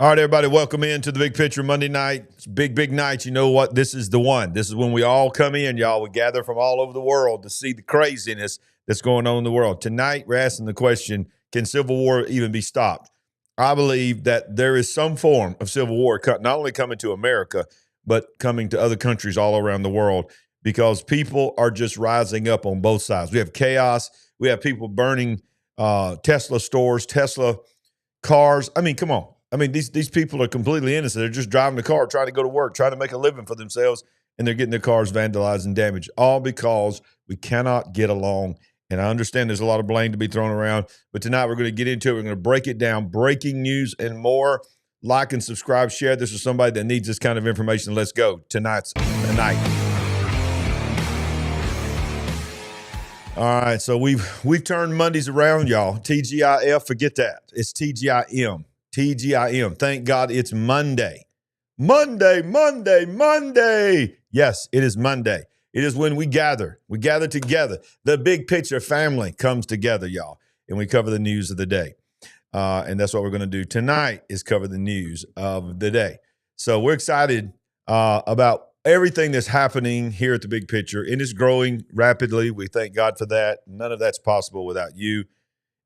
All right, everybody, welcome into the Big Picture Monday night. It's big night. You know what? This is the one. This is when we all come in, y'all. We gather from all over the world to see the craziness that's going on in the world. Tonight, we're asking the question, can civil war even be stopped? I believe that there is some form of civil war not only coming to America, but coming to other countries all around the world because people are just rising up on both sides. We have chaos. We have people burning Tesla stores, Tesla cars. I mean, come on. I mean, these people are completely innocent. They're just driving the car, trying to go to work, trying to make a living for themselves, and they're getting their cars vandalized and damaged, all because we cannot get along. And I understand there's a lot of blame to be thrown around, but tonight we're going to get into it. We're going to break it down, breaking news and more. Like and subscribe, share this with somebody that needs this kind of information. Let's go. Tonight's the night. All right, so we've turned Mondays around, y'all. TGIF, forget that. It's TGIM. TGIM. Thank God it's Monday. Monday. Yes, it is Monday. It is when we gather. We gather together. The Big Picture family comes together, y'all, and we cover the news of the day. And that's what we're going to do tonight is cover the news of the day. So we're excited about everything that's happening here at the Big Picture. It is growing rapidly. We thank God for that. None of that's possible without you.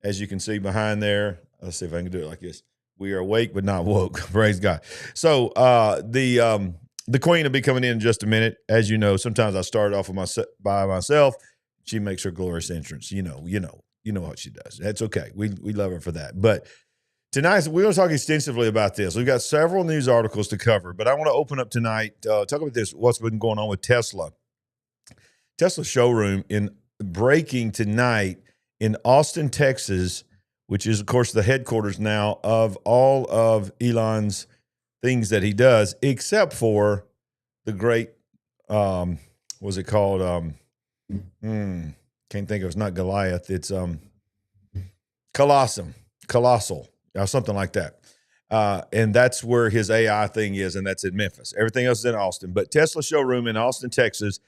As you can see behind there, let's see if I can do it like this. We are awake but not woke. Praise God. So the queen will be coming in just a minute. As you know, sometimes I start off by myself. She makes her glorious entrance. You know what she does. That's okay. We love her for that. But tonight we're going to talk extensively about this. We've got several news articles to cover, but I want to open up tonight, talk about this, what's been going on with Tesla. Tesla showroom in breaking tonight in Austin, Texas, which is, of course, the headquarters now of all of Elon's things that he does, except for the great, what's it called? Can't think of it. It's not Goliath. It's Colossal, or something like that. And that's where his AI thing is, and that's in Memphis. Everything else is in Austin. But Tesla showroom in Austin, Texas,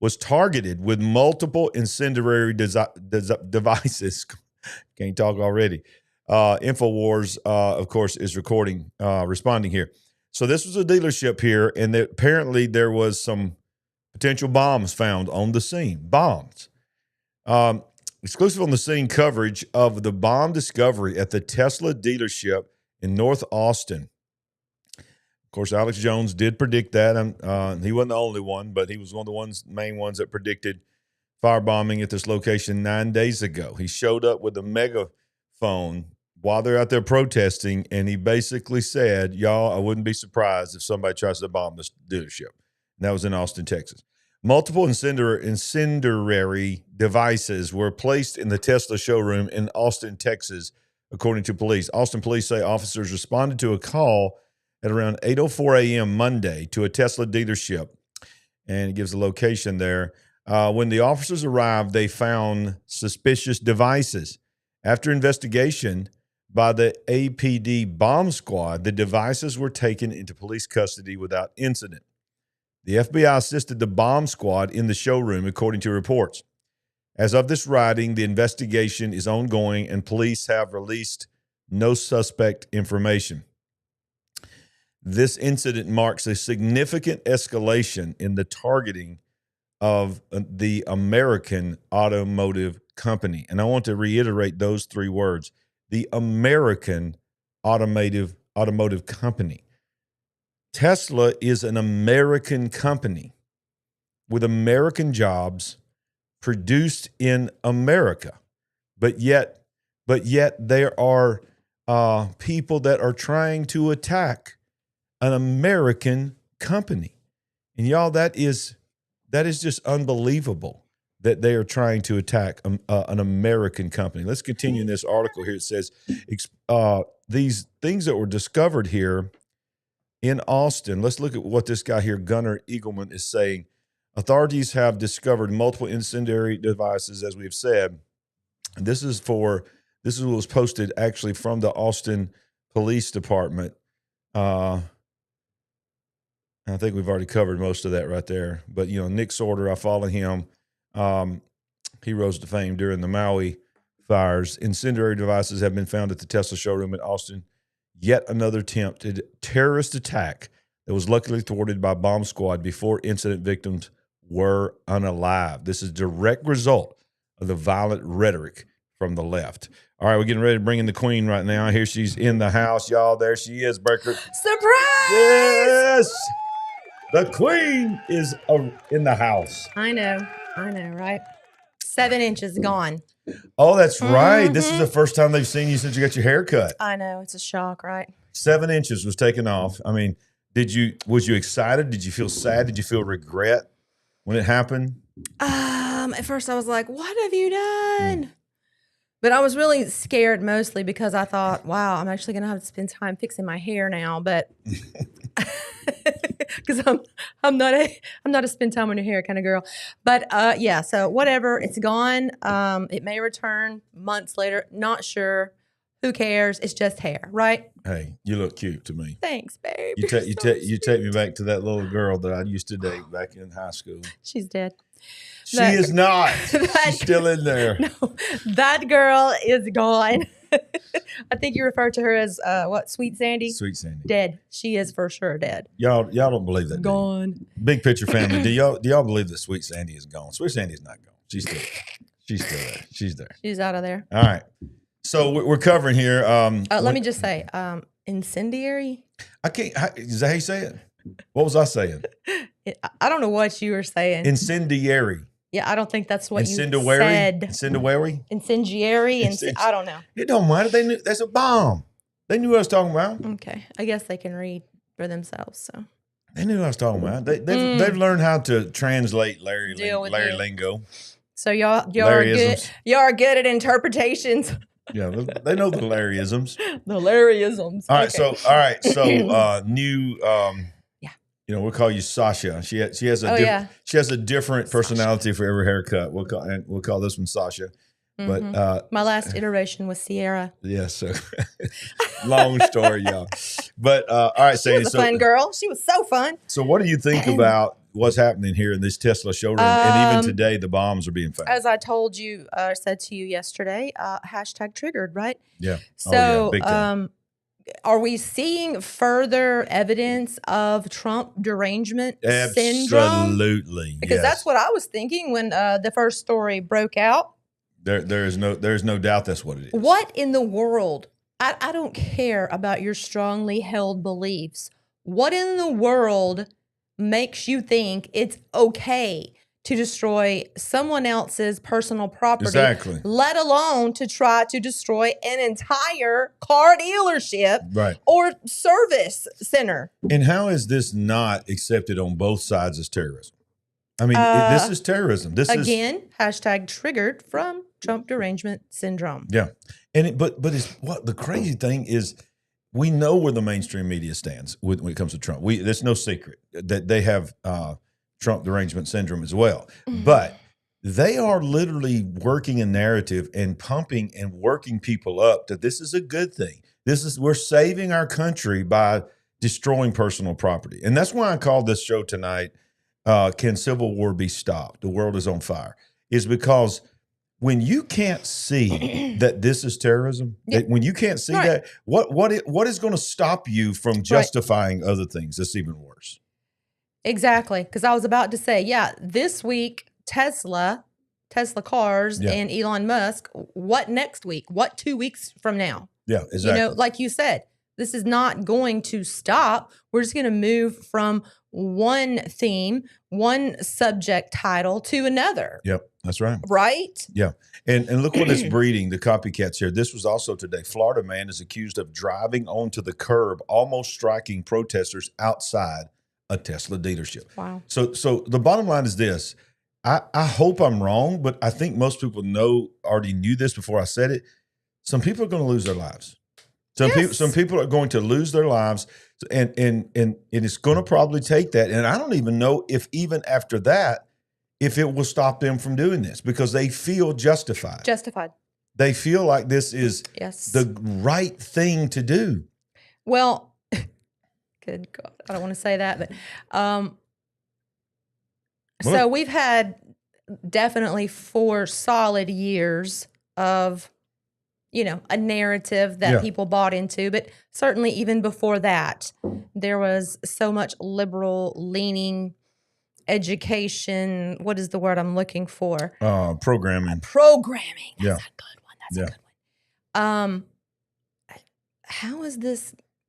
was targeted with multiple incendiary devices. Can't talk already. InfoWars, of course, is responding here. So this was a dealership here, and apparently there was some potential bombs found on the scene. Bombs. Exclusive on the scene coverage of the bomb discovery at the Tesla dealership in North Austin. Of course, Alex Jones did predict that. He wasn't the only one, but he was one of the main ones that predicted firebombing at this location 9 days ago. He showed up with a megaphone while they're out there protesting, and he basically said, y'all, I wouldn't be surprised if somebody tries to bomb this dealership. And that was in Austin, Texas. Multiple incendiary devices were placed in the Tesla showroom in Austin, Texas, according to police. Austin police say officers responded to a call at around 8:04 a.m. Monday to a Tesla dealership, and it gives the location there. When the officers arrived, they found suspicious devices. After investigation by the APD bomb squad, the devices were taken into police custody without incident. The FBI assisted the bomb squad in the showroom, according to reports. As of this writing, the investigation is ongoing, and police have released no suspect information. This incident marks a significant escalation in the targeting of the American automotive company. And I want to reiterate those three words, the American automotive company. Tesla is an American company with American jobs produced in America. But yet there are people that are trying to attack an American company. And y'all, that is just unbelievable that they are trying to attack an American company. Let's continue in this article here. It says these things that were discovered here in Austin. Let's look at what this guy here, Gunnar Eagleman, is saying. Authorities have discovered multiple incendiary devices, as we've said. And this is what was posted actually from the Austin Police Department. I think we've already covered most of that right there. But, Nick Sorter, I follow him. He rose to fame during the Maui fires. Incendiary devices have been found at the Tesla showroom in Austin, yet another attempted terrorist attack that was luckily thwarted by bomb squad before incident victims were unalive. This is a direct result of the violent rhetoric from the left. All right, we're getting ready to bring in the queen right now. Here she's in the house, y'all. There she is, Berker. Surprise! Yes! The queen is in the house. I know, right? 7 inches gone. Oh, that's right. This is the first time they've seen you since you got your hair cut. I know, it's a shock, right? 7 inches was taken off. I mean, was you excited? Did you feel sad? Did you feel regret when it happened? At first I was like, what have you done? But I was really scared mostly because I thought, wow, I'm actually going to have to spend time fixing my hair now. But because I'm not a spend time on your hair kind of girl. But yeah, so whatever, it's gone. It may return months later. Not sure. Who cares? It's just hair, right? Hey, you look cute to me. Thanks, babe. You take me back to that little girl that I used to date back in high school. She's dead. She is not. She's still in there. No, that girl is gone. I think you referred to her as what? Sweet Sandy? Sweet Sandy. Dead. She is for sure dead. Y'all don't believe that. Gone. Big Picture family. Do y'all believe that Sweet Sandy is gone? Sweet Sandy is not gone. She's still there. She's there. She's out of there. All right. So we're covering here. Let me just say, incendiary. I can't. Is that how you say it? What was I saying? I don't know what you were saying. Incendiary. Yeah, I don't think that's what you said. Incendiary. Incendiary. I don't know. It don't matter. They knew that's a bomb. They knew what I was talking about. Okay, I guess they can read for themselves. So they knew what I was talking about. They've learned how to translate Larry lingo. So y'all are good. Y'all are good at interpretations. Yeah, they know the Larryisms. The Larryisms. All right, so new. Yeah. We'll call you Sasha. She has a different personality for every haircut. We'll call this one Sasha. Mm-hmm. But my last iteration was Sierra. Yeah, so long story, y'all. But all right, Sandy. She was a fun girl. She was so fun. So what do you think about what's happening here in this Tesla showroom? And even today, the bombs are being found. As I told you, said to you yesterday, hashtag triggered, right? Yeah. So big time. Are we seeing further evidence of Trump derangement syndrome? Absolutely. Because that's what I was thinking when the first story broke out. There's no doubt that's what it is. What in the world? I don't care about your strongly held beliefs. What in the world makes you think it's okay to destroy someone else's personal property, exactly, let alone to try to destroy an entire car dealership, right, or service center? And how is this not accepted on both sides as terrorism? I mean, this is terrorism. This again, hashtag triggered from Trump derangement syndrome. Yeah, and but it's what the crazy thing is. We know where the mainstream media stands when it comes to Trump. There's no secret that they have Trump derangement syndrome as well. Mm-hmm. But they are literally working a narrative and pumping and working people up that this is a good thing. We're saving our country by destroying personal property. And that's why I called this show tonight, Can Civil War Be Stopped? The World is on Fire. Is because when you can't see that this is terrorism, when you can't see that, what is going to stop you from justifying other things that's even worse? Exactly. Because I was about to say, this week, Tesla cars and Elon Musk, what next week? What 2 weeks from now? Yeah, exactly. Like you said, this is not going to stop. We're just going to move from one theme, one subject title to another. Yep, that's right. Right? Yeah. And look what it's breeding, the copycats here. This was also today. Florida man is accused of driving onto the curb, almost striking protesters outside a Tesla dealership. Wow. So the bottom line is this. I hope I'm wrong, but I think most people already knew this before I said it. Some people are going to lose their lives. Some people are going to lose their lives, and it's going to probably take that. And I don't even know if even after that, if it will stop them from doing this because they feel justified. They feel like this is the right thing to do. Well, good God, I don't want to say that, but so we've had definitely 4 solid years of a narrative that people bought into. But certainly even before that, there was so much liberal leaning education. What is the word I'm looking for? Programming. Programming. That's a good one. That's a good one.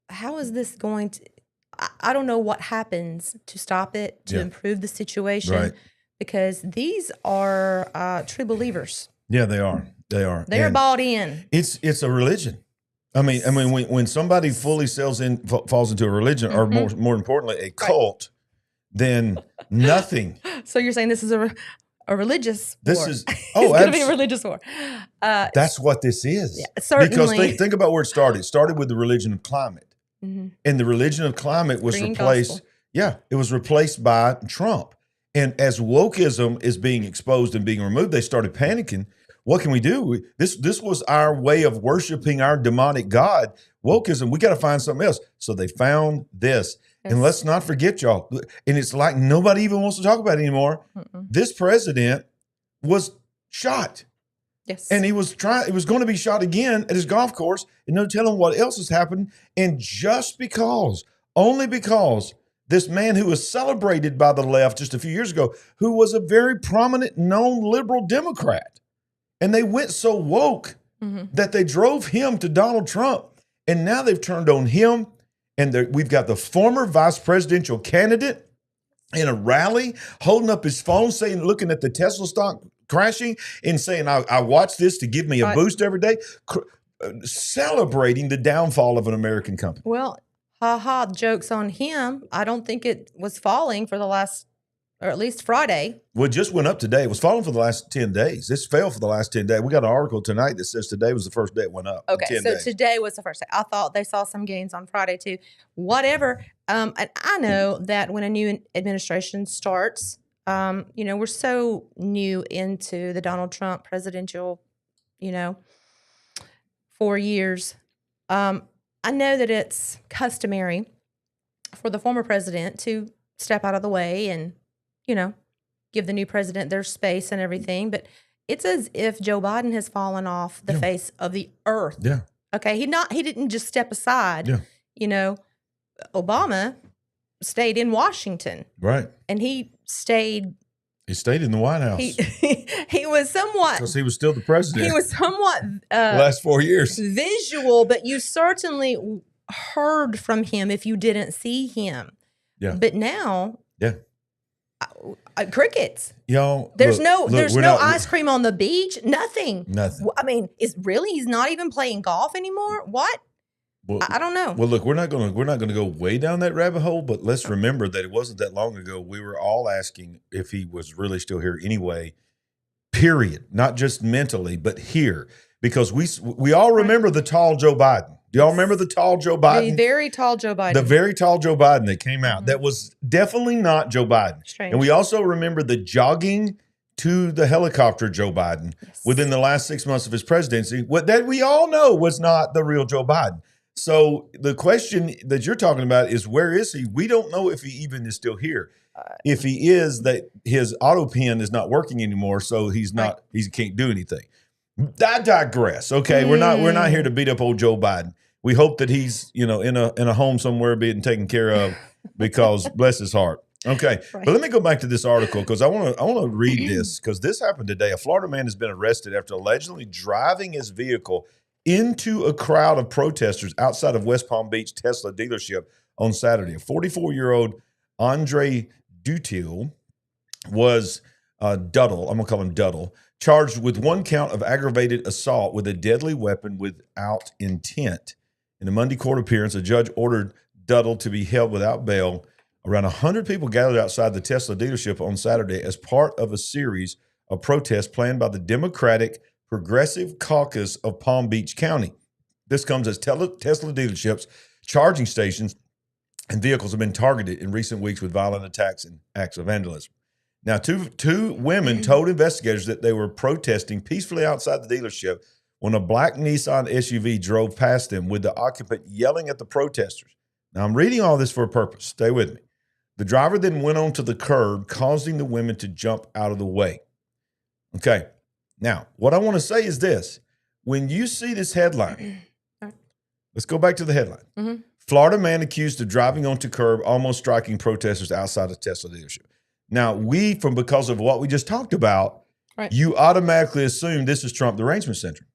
How is this going to, I don't know what happens to stop it, to improve the situation, because these are true believers. Yeah, they are. They are. They're bought in. It's a religion. I mean, when somebody fully falls into a religion, or more importantly, a cult, then nothing. So you're saying this is a religious war. This is it's going to be a religious war. That's what this is. Yeah, certainly. Because think about where it started. It started with the religion of climate. And the religion of climate was replaced. Gospel. Yeah, it was replaced by Trump. And as wokeism is being exposed and being removed, they started panicking. What can we do? This was our way of worshiping our demonic God. Wokeism, we got to find something else. So they found this. Yes. And let's not forget, y'all, and it's like nobody even wants to talk about it anymore. This president was shot. Yes. And he was going to be shot again at his golf course, and no telling what else has happened. And just only because this man who was celebrated by the left just a few years ago, who was a very prominent, known liberal Democrat, and they went so woke that they drove him to Donald Trump. And now they've turned on him, and we've got the former vice presidential candidate in a rally holding up his phone saying, looking at the Tesla stock crashing and saying, I watch this to give me a boost every day, celebrating the downfall of an American company. Well, joke's on him. I don't think it was falling for the last, or at least Friday. Well, it just went up today. It was falling for the last 10 days. This fell for the last 10 days. We got an article tonight that says today was the first day it went up. Okay, so today was the first day. I thought they saw some gains on Friday too. Whatever. And I know that when a new administration starts, we're so new into the Donald Trump presidential, 4 years. I know that it's customary for the former president to step out of the way and, give the new president their space and everything. But it's as if Joe Biden has fallen off the face of the earth. Yeah. Okay. He didn't just step aside. Yeah. Obama stayed in Washington. Right. And he stayed in the White House. He was somewhat, because he was still the president. He was somewhat the last 4 years visual, but you certainly heard from him if you didn't see him. Yeah. But now, crickets. Y'all, there's no ice cream on the beach. Nothing. I mean, he's not even playing golf anymore. What? Well, I don't know. Well, look, we're not going to go way down that rabbit hole, but let's remember that it wasn't that long ago we were all asking if he was really still here anyway. Period. Not just mentally, but here, because we all remember the tall Joe Biden. Do y'all remember the tall Joe Biden? The very tall Joe Biden. The very tall Joe Biden that came out. That was definitely not Joe Biden. Strange. And we also remember the jogging to the helicopter Joe Biden within the last 6 months of his presidency. What that we all know was not the real Joe Biden. So the question that you're talking about is, where is he? We don't know if he even is still here. If he is, that his auto pen is not working anymore, so he can't do anything. I digress. Okay, we're not here to beat up old Joe Biden. We hope that he's in a home somewhere being taken care of, because bless his heart. Okay, but let me go back to this article, because I want to read this, because this happened today. A Florida man has been arrested after allegedly driving his vehicle into a crowd of protesters outside of West Palm Beach Tesla dealership on Saturday. A 44-year-old Andre Dutil was Duddle, I'm going to call him Duddle, charged with one count of aggravated assault with a deadly weapon without intent. In a Monday court appearance, a judge ordered Duddle to be held without bail. Around 100 people gathered outside the Tesla dealership on Saturday as part of a series of protests planned by the Democratic Progressive Caucus of Palm Beach County. This comes as Tesla dealerships, charging stations, and vehicles have been targeted in recent weeks with violent attacks and acts of vandalism. Now, two women told investigators that they were protesting peacefully outside the dealership when a black Nissan SUV drove past them, with the occupant yelling at the protesters. Now, I'm reading all this for a purpose. Stay with me. The driver then went onto the curb, causing the women to jump out of the way. Okay. Now, what I want to say is this. when you see this headline, Right. let's go back to the headline. Mhm. Florida man accused of driving onto curb, almost striking protesters outside a Tesla dealership. Now, because of what we just talked about, Right. you automatically assume this is Trump derangement syndrome.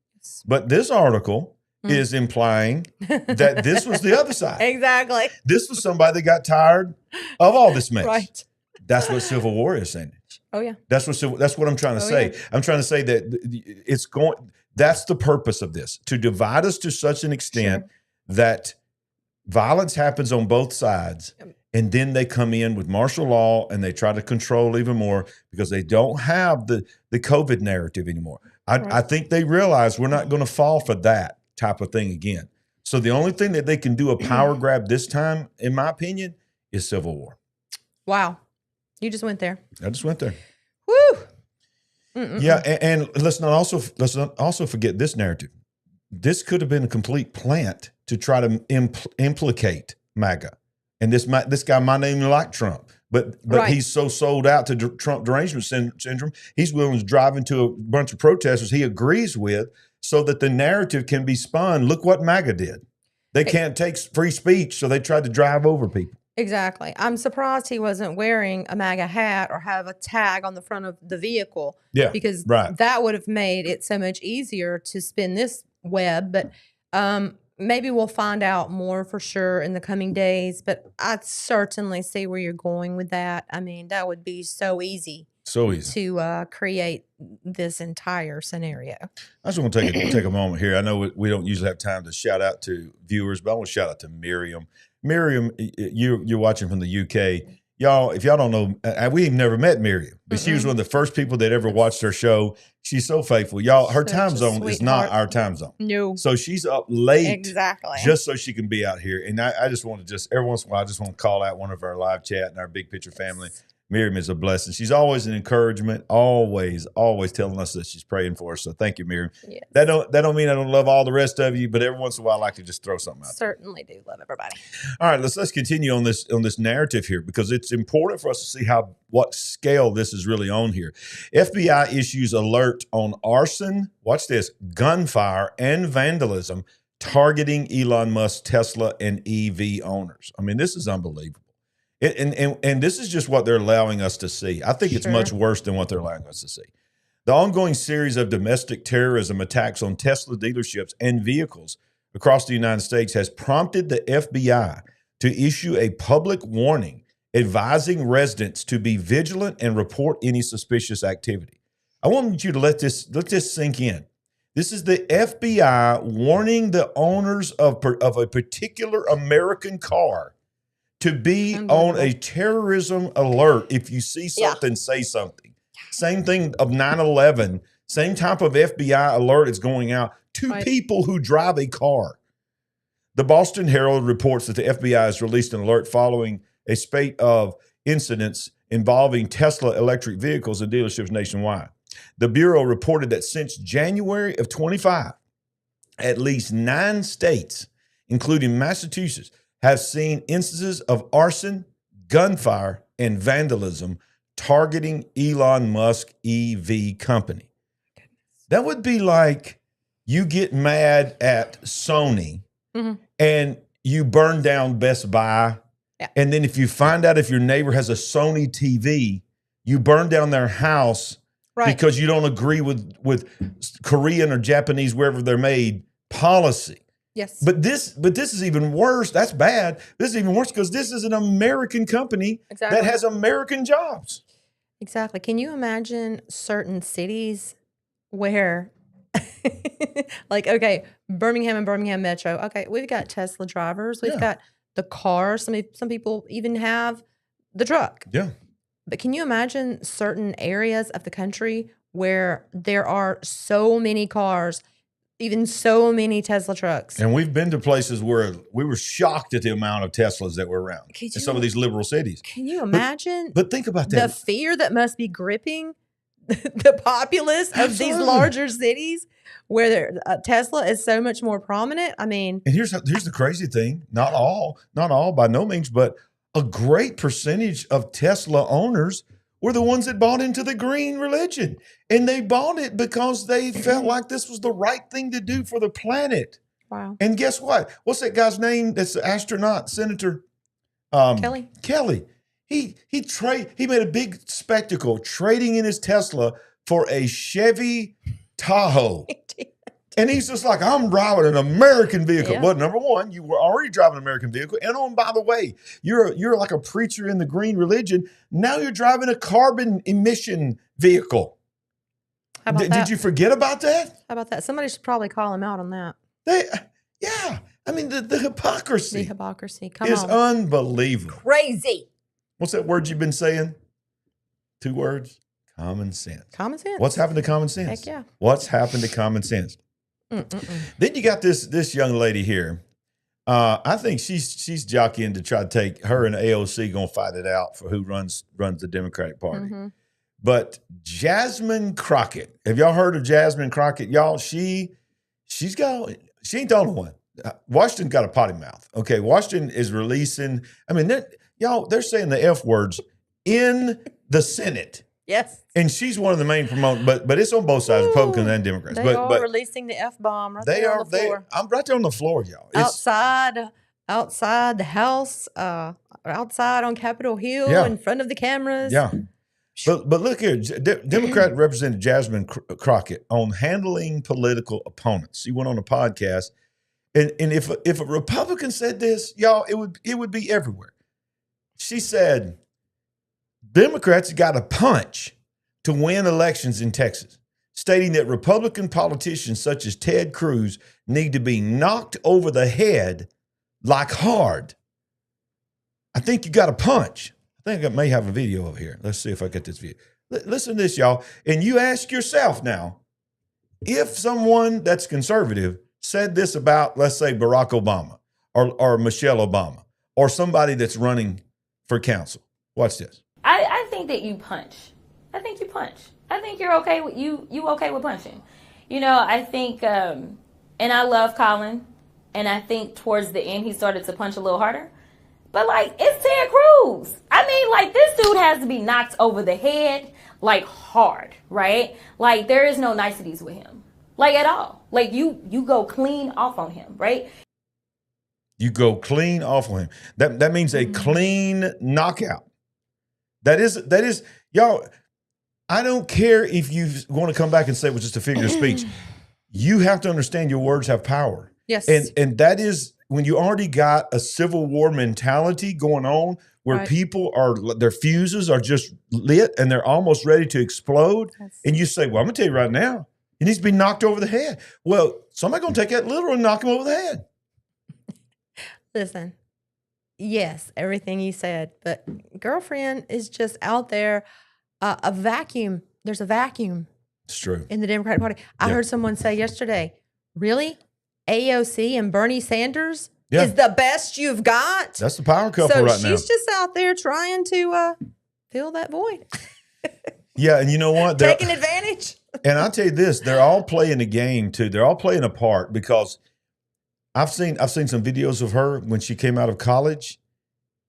But this article is implying that this was the other side. Exactly. This was somebody that got tired of all this mess. Right. That's what civil war is saying. Oh yeah. That's what I'm trying to say. Yeah. I'm trying to say that that's the purpose of this, to divide us to such an extent that violence happens on both sides. And then they come in with martial law and they try to control even more because they don't have the COVID narrative anymore. I think they realize we're not going to fall for that type of thing again. So the only thing that they can do a power grab this time, in my opinion, is civil war. Wow. You just went there. I just went there. Woo. Yeah, and let's not also forget this narrative. This could have been a complete plant to try to implicate MAGA. And this guy might not even like Trump, but he's so sold out to Trump derangement syndrome, he's willing to drive into a bunch of protesters he agrees with so that the narrative can be spun. Look what MAGA did. They can't take free speech, so they tried to drive over people. Exactly. I'm surprised he wasn't wearing a MAGA hat or have a tag on the front of the vehicle. Yeah, because that would have made it so much easier to spin this web. But maybe we'll find out more for sure in the coming days. But I certainly see where you're going with that. I mean, that would be so easy. So easy to create this entire scenario. I just want to take a moment here. I know we don't usually have time to shout out to viewers, but I want to shout out to Miriam. Miriam, you're watching from the UK. Y'all, if y'all don't know, we've never met Miriam, but she was one of the first people that ever watched her show. She's so faithful. Y'all, her time zone is not our time zone. No. So she's up late exactly just so she can be out here. And I just want to every once in a while, I just want to call out one of our live chat and our Big Picture family. Miriam is a blessing. She's always an encouragement, always telling us that she's praying for us. So thank you, Miriam. Yes. That don't mean I don't love all the rest of you, but every once in a while I like to just throw something out. Certainly do love everybody. All right, let's continue on this narrative here because it's important for us to see what scale this is really on here. FBI issues alert on arson, watch this, gunfire and vandalism targeting Elon Musk, Tesla, and EV owners. I mean, this is unbelievable. And this is just what they're allowing us to see. I think it's much worse than what they're allowing us to see. The ongoing series of domestic terrorism attacks on Tesla dealerships and vehicles across the United States has prompted the FBI to issue a public warning advising residents to be vigilant and report any suspicious activity. I want you to let this sink in. This is the FBI warning the owners of a particular American car to be on a terrorism alert. If you see something, say something. Same thing of 9/11, same type of FBI alert is going out to people who drive a car. The Boston Herald reports that the FBI has released an alert following a spate of incidents involving Tesla electric vehicles and dealerships nationwide. The Bureau reported that since January of 25, at least 9 states, including Massachusetts, have seen instances of arson, gunfire, and vandalism targeting Elon Musk EV company. That would be like you get mad at Sony and you burn down Best Buy. Yeah. And then if you find out if your neighbor has a Sony TV, you burn down their house because you don't agree with Korean or Japanese, wherever they're made, policy. Yes. But this is even worse. That's bad. This is even worse because this is an American company that has American jobs. Exactly. Can you imagine certain cities where Birmingham and Birmingham Metro. Okay, we've got Tesla drivers. We've got the cars. Some people even have the truck. Yeah. But can you imagine certain areas of the country where there are so many cars, even so many Tesla trucks? And we've been to places where we were shocked at the amount of Teslas that were around in some of these liberal cities. Can you imagine? But think about that. The fear that must be gripping the populace of these larger cities where Tesla is so much more prominent. I mean, and here's the crazy thing. Not all by no means, but a great percentage of Tesla owners were the ones that bought into the green religion. And they bought it because they felt like this was the right thing to do for the planet. Wow. And guess what? What's that guy's name? That's the astronaut, Senator Kelly. Kelly. He made a big spectacle trading in his Tesla for a Chevy Tahoe. And he's just like, I'm driving an American vehicle. Yeah. Well, number one, you were already driving an American vehicle. And by the way, you're like a preacher in the green religion. Now you're driving a carbon emission vehicle. How about that? Did you forget about that? How about that? Somebody should probably call him out on that. Yeah. I mean, the hypocrisy. The hypocrisy. Come is on. unbelievable. Crazy. What's that word you've been saying? 2 words. Common sense. Common sense. What's happened to common sense? Heck yeah. What's happened to common sense? Then you got this young lady here. I think she's jockeying to try to take her and AOC gonna fight it out for who runs the Democratic Party. Mm-hmm. But Jasmine Crockett, have y'all heard of Jasmine Crockett? Y'all, she ain't the only one. Washington got a potty mouth. Okay, Washington is releasing. I mean, they're saying the F words in the Senate. Yes. And she's one of the main promoters, but it's on both sides, Republicans and Democrats. They but are releasing the F-bomb right there on the floor. I'm right there on the floor, y'all. Outside the house, outside on Capitol Hill, Yeah. in front of the cameras. Yeah. But look here, Democrat Representative Jasmine Crockett on handling political opponents. She went on a podcast, and if a Republican said this, y'all, it would be everywhere. She said, Democrats got a punch to win elections in Texas, stating that Republican politicians such as Ted Cruz need to be knocked over the head like hard. I think you got a punch. I think I may have a video over here. Let's see if I get this video. Listen to this, y'all. And you ask yourself now, if someone that's conservative said this about, let's say, Barack Obama or Michelle Obama or somebody that's running for council. Watch this. I think that you punch. I think you punch. I think you're okay with you okay with punching. You know, I think, and I love Colin, and I think towards the end he started to punch a little harder. But like, it's Ted Cruz. I mean, like, this dude has to be knocked over the head, like, hard, right? Like, there is no niceties with him, like, at all. Like, you go clean off on him, right? You go clean off on him. That means a clean knockout. That is, y'all, I don't care if you want to come back and say it was just a figure of speech. You have to understand your words have power. Yes. And that is when you already got a civil war mentality going on where people their fuses are just lit and they're almost ready to explode. Yes. And you say, well, I'm going to tell you right now, he needs to be knocked over the head. Well, somebody's going to take that literal and knock him over the head. Listen, yes, everything you said, but girlfriend is just out there, a vacuum. There's a vacuum. It's true. In the Democratic Party. I heard someone say yesterday, really? AOC and Bernie Sanders is the best you've got? That's the power couple right now. So she's just out there trying to fill that void. Yeah, and you know what? Taking advantage. And I'll tell you this, they're all playing a game too. They're all playing a part because I've seen some videos of her when she came out of college.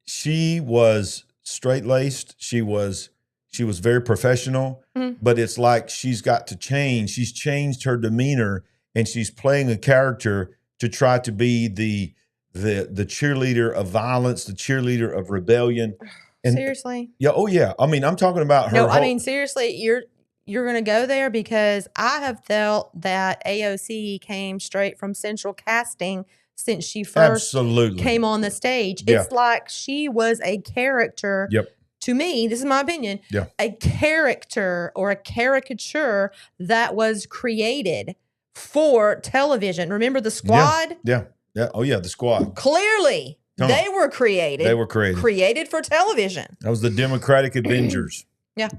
She was straight-laced. She was very professional, but it's like she's got to change. She's changed her demeanor and she's playing a character to try to be the cheerleader of violence, the cheerleader of rebellion. And seriously? Yeah. Oh yeah. I mean, I'm talking about her. No, I mean, seriously, you're going to go there because I have felt that AOC came straight from Central Casting since she first came on the stage. Yeah. It's like she was a character. Yep. To me, this is my opinion, a character or a caricature that was created for television. Remember the Squad? Yeah. Oh yeah, the Squad. Clearly, they were created. They were created. Created for television. That was the Democratic Avengers. Yeah.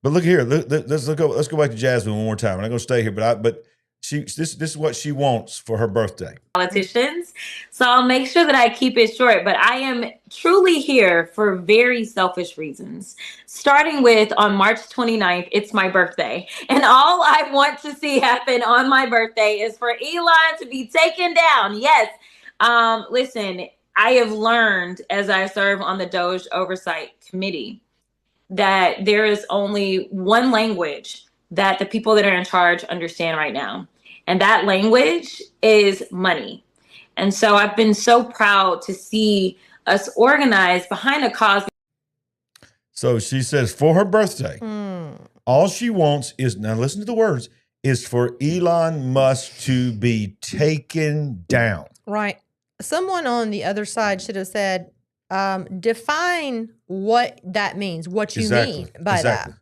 But look here, let's go back to Jasmine one more time. I'm not going to stay here, but this is what she wants for her birthday. Politicians. So I'll make sure that I keep it short, but I am truly here for very selfish reasons. Starting with on March 29th, it's my birthday. And all I want to see happen on my birthday is for Elon to be taken down. Yes. Listen, I have learned as I serve on the Doge Oversight Committee that there is only one language that the people that are in charge understand right now. And that language is money. And so I've been so proud to see us organize behind a cause. So she says for her birthday, all she wants is, now listen to the words, is for Elon Musk to be taken down. Right. Someone on the other side should have said, define what that means, what you mean by that.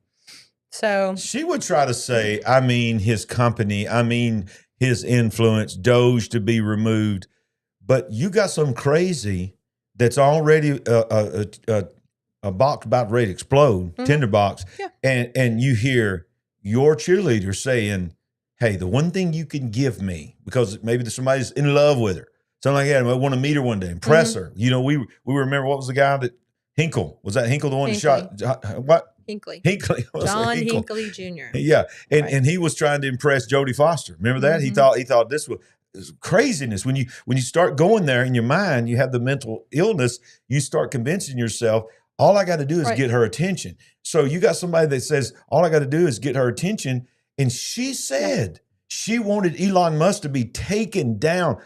So she would try to say, I mean his company, I mean his influence, Doge to be removed. But you got some crazy that's already a box about ready to explode, tinderbox, and you hear your cheerleader saying, hey, the one thing you can give me, because maybe somebody's in love with her, something like that, I want to meet her one day, impress her. You know, we remember, what was the guy that, Hinkle, was that Hinkle the one that shot, what? Hinckley. John Hinckley Jr. Yeah, and he was trying to impress Jodie Foster. Remember that? He thought this was craziness. When you start going there in your mind, you have the mental illness, you start convincing yourself, all I got to do is get her attention. So you got somebody that says, all I got to do is get her attention. And she said she wanted Elon Musk to be taken down.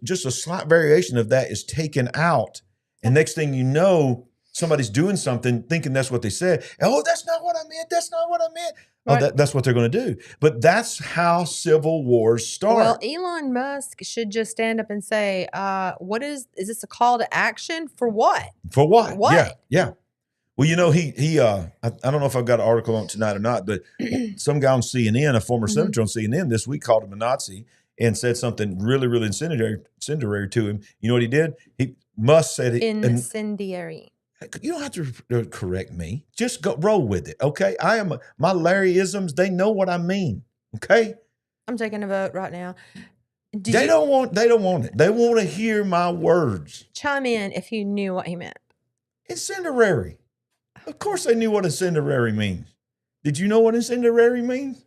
Just a slight variation of that is taken out. And next thing you know, somebody's doing something thinking that's what they said. Oh, that's not what I meant. That's not what I meant. Right. Oh, that's what they're going to do. But that's how civil wars start. Well, Elon Musk should just stand up and say, is this a call to action for what? For what? Yeah. Well, you know, I don't know if I've got an article on it tonight or not, but some guy on CNN, a former senator on CNN this week, called him a Nazi and said something really, really incendiary to him. You know what he did? Musk said it. Incendiary. You don't have to correct me. Just roll with it, okay? My Larryisms, they know what I mean, okay? I'm taking a vote right now. They don't want it. They want to hear my words. Chime in if you knew what he meant. Incendiary. Of course they knew what incendiary means. Did you know what incendiary means?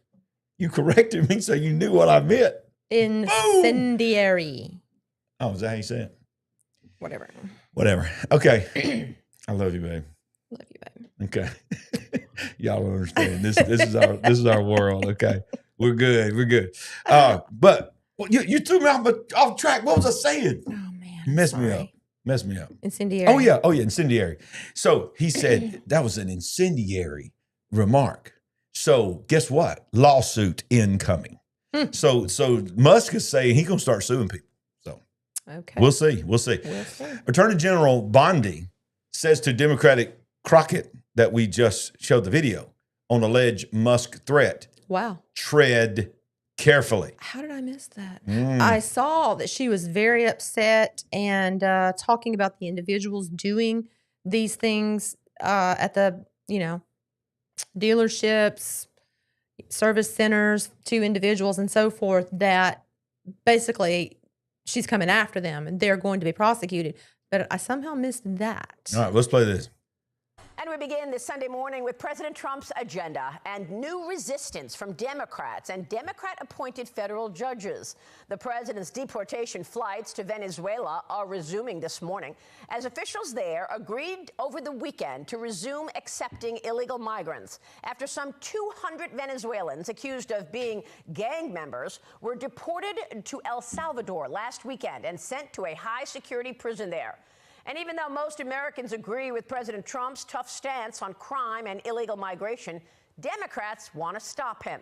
You corrected me so you knew what I meant. Incendiary. Boom. Oh, is that how you say it? Whatever. Okay. I love you, babe. Love you, babe. Okay. Y'all don't understand. This is our world. Okay. We're good. But you threw me off track. What was I saying? Oh man. You messed me up. Incendiary. Oh yeah, incendiary. So he said that was an incendiary remark. So guess what? Lawsuit incoming. So Musk is saying he's gonna start suing people. So okay. We'll see. Attorney General Bondi says to Democratic Crockett that we just showed the video on alleged Musk threat. Wow. Tread carefully. How did I miss that? I saw that she was very upset and talking about the individuals doing these things at the, dealerships, service centers to individuals and so forth, that basically she's coming after them and they're going to be prosecuted. But I somehow missed that. All right, let's play this. And we begin this Sunday morning with President Trump's agenda and new resistance from Democrats and Democrat-appointed federal judges. The president's deportation flights to Venezuela are resuming this morning as officials there agreed over the weekend to resume accepting illegal migrants after some 200 Venezuelans accused of being gang members were deported to El Salvador last weekend and sent to a high-security prison there. And even though most Americans agree with President Trump's tough stance on crime and illegal migration, Democrats want to stop him.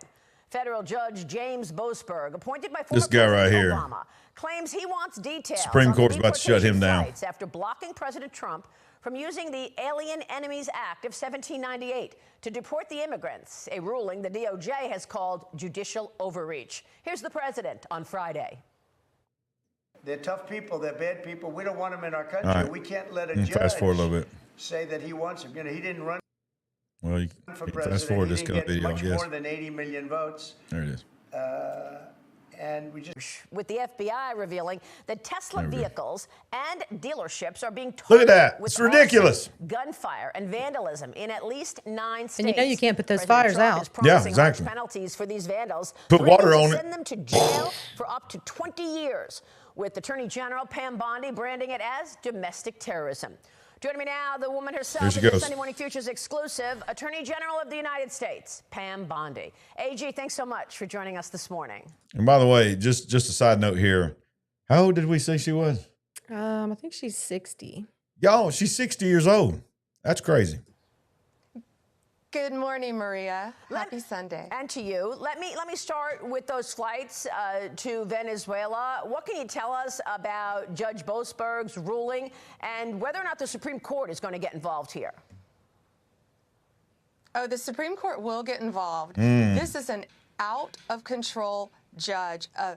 Federal Judge James Boasberg, appointed by former President Obama, claims he wants details. Supreme Court's about to shut him down after blocking President Trump from using the Alien Enemies Act of 1798 to deport the immigrants, a ruling the DOJ has called judicial overreach. Here's the president on Friday. They're tough people. They're bad people. We don't want them in our country. Right. We can't let a judge fast forward a little bit. say that he wants him. He didn't run for president. Fast forward this kind of video, much I guess. more than 80 million votes. There it is. And we just, with the FBI revealing that Tesla vehicles and dealerships are being targeted. Look at that. With It's ridiculous. Gunfire and vandalism in at least 9 states. And you can't put those President fires Trump out. is promising exactly. harsh penalties for these vandals. Put water on Send them to jail for up to 20 years, with Attorney General Pam Bondi branding it as domestic terrorism. Joining me now, the woman There herself, she in the goes. Sunday Morning Futures exclusive, Attorney General of the United States, Pam Bondi. AG, thanks so much for joining us this morning. And by the way, just a side note here. How old did we say she was? I think she's 60. Y'all, she's 60 years old. That's crazy. Good morning, Maria. Happy Sunday. And to you. Let me start with those flights to Venezuela. What can you tell us about Judge Boasberg's ruling and whether or not the Supreme Court is going to get involved here? Oh, the Supreme Court will get involved. This is an out-of-control judge, a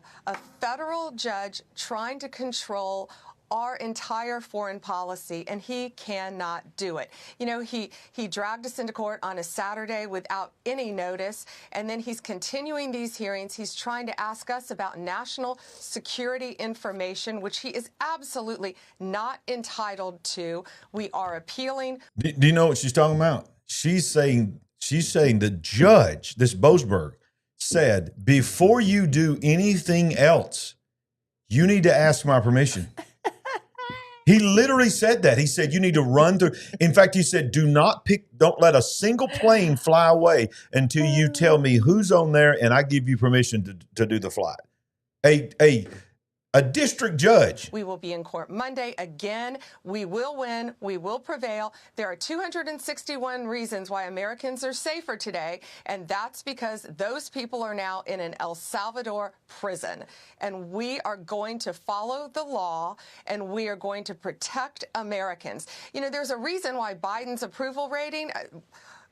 federal judge trying to control our entire foreign policy, and he cannot do it. You know, he dragged us into court on a Saturday without any notice, and then he's continuing these hearings. He's trying to ask us about national security information, which he is absolutely not entitled to. We are appealing. Do you know what she's talking about? She's saying the judge, this Boasberg, said, before you do anything else, you need to ask my permission. He literally said that. He said, you need to run through. In fact, he said, don't let a single plane fly away until you tell me who's on there and I give you permission to do the flight. A district judge. We will be in court Monday again. We will win. We will prevail. There are 261 reasons why Americans are safer today, and that's because those people are now in an El Salvador prison. And we are going to follow the law, and we are going to protect Americans. You know, there's a reason why Biden's approval rating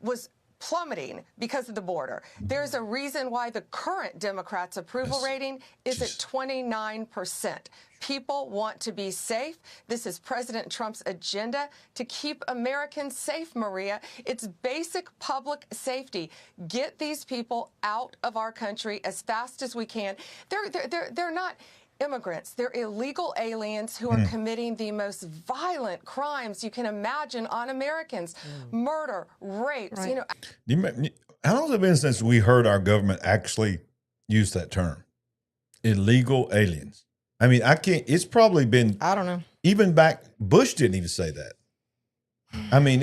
was plummeting because of the border. There's a reason why the current Democrats' approval rating is at 29%. People want to be safe. This is President Trump's agenda to keep Americans safe, Maria. It's basic public safety. Get these people out of our country as fast as we can. They're not immigrants. They're illegal aliens who are committing the most violent crimes you can imagine on Americans. Murder, rapes, Right. You know. How long has it been since we heard our government actually use that term? Illegal aliens. I mean, it's probably been, I don't know. even back, Bush didn't even say that. I mean,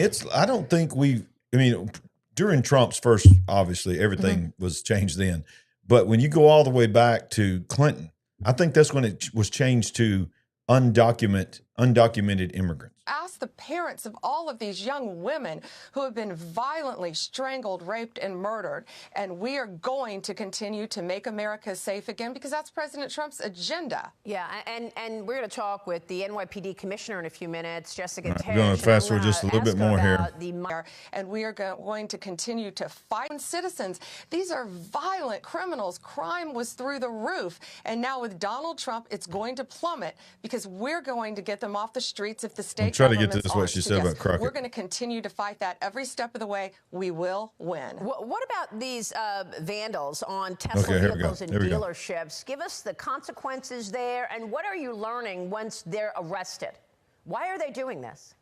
during Trump's first, obviously, everything was changed then. But when you go all the way back to Clinton, I think that's when it was changed to undocumented immigrants. Ask the parents of all of these young women who have been violently strangled, raped, and murdered. And we are going to continue to make America safe again because that's President Trump's agenda. Yeah, and we're going to talk with the NYPD commissioner in a few minutes, Jessica Tesh. We're going to fast forward just a little bit more here. And we are going to continue to fight citizens. These are violent criminals. Crime was through the roof. And now with Donald Trump, it's going to plummet because we're going to get them off the streets if the state Try to get to this, what she said about Crockett. We're going to continue to fight that every step of the way. We will win. What about these vandals on Tesla vehicles in dealerships? Give us the consequences there, and what are you learning once they're arrested? Why are they doing this?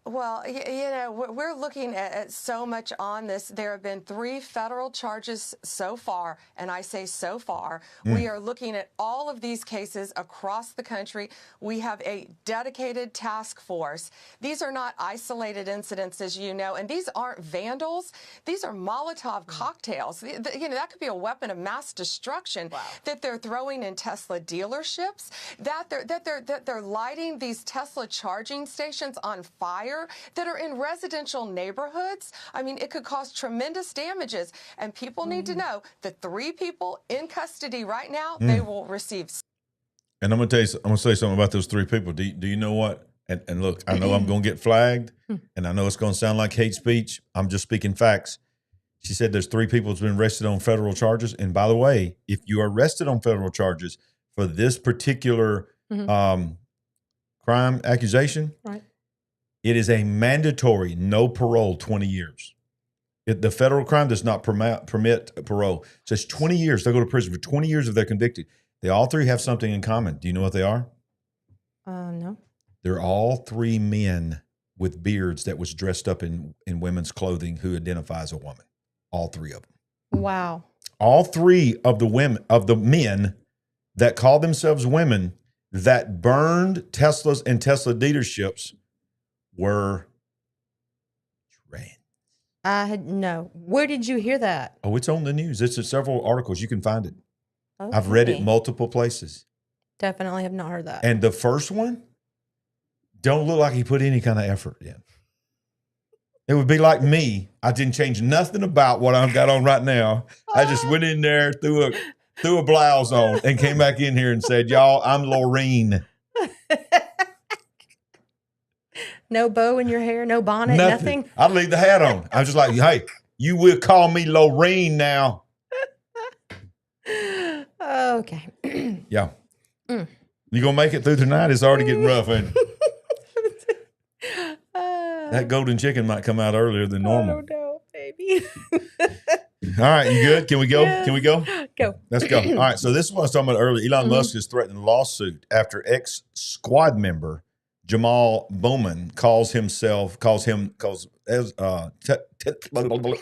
Well, you know, we're looking at so much on this. There have been 3 federal charges so far, and I say so far. We are looking at all of these cases across the country. We have a dedicated task force. These are not isolated incidents, as you know, and these aren't vandals. These are Molotov cocktails. You know, that could be a weapon of mass destruction that they're throwing in Tesla dealerships, that they're lighting these Tesla charging stations on fire that are in residential neighborhoods. I mean, it could cause tremendous damages. And people need to know the 3 people in custody right now, they will receive. And I'm going to say something about those 3 people. Do you know what? And look, I know I'm going to get flagged, and I know it's going to sound like hate speech. I'm just speaking facts. She said there's 3 people that's been arrested on federal charges. And by the way, if you are arrested on federal charges for this particular crime accusation, it is a mandatory no parole 20 years. The federal crime does not permit parole. It says 20 years. They'll go to prison for 20 years if they're convicted. They all 3 have something in common. Do you know what they are? No. They're all 3 men with beards that was dressed up in women's clothing who identify as a woman. All 3 of them. Wow. All 3 of the men that call themselves women that burned Teslas and Tesla dealerships were trans. No. Where did you hear that? Oh, it's on the news. It's in several articles. You can find it. Okay. I've read it multiple places. Definitely have not heard that. And the first one don't look like he put any kind of effort in. It would be like me. I didn't change nothing about what I've got on right now. I just went in there, threw a blouse on, and came back in here and said, y'all, I'm Lorene. No bow in your hair, no bonnet, nothing. I'd leave the hat on. I was just like, hey, you will call me Lorene now. Okay. Yeah. You gonna make it through tonight? It's already getting rough, ain't it? That golden chicken might come out earlier than normal. I don't know, baby. All right, you good? Can we go? Yeah. Can we go? Go. Let's go. All right, so this is what I was talking about earlier. Elon Musk is threatening lawsuit after ex-squad member Jamal Bowman calls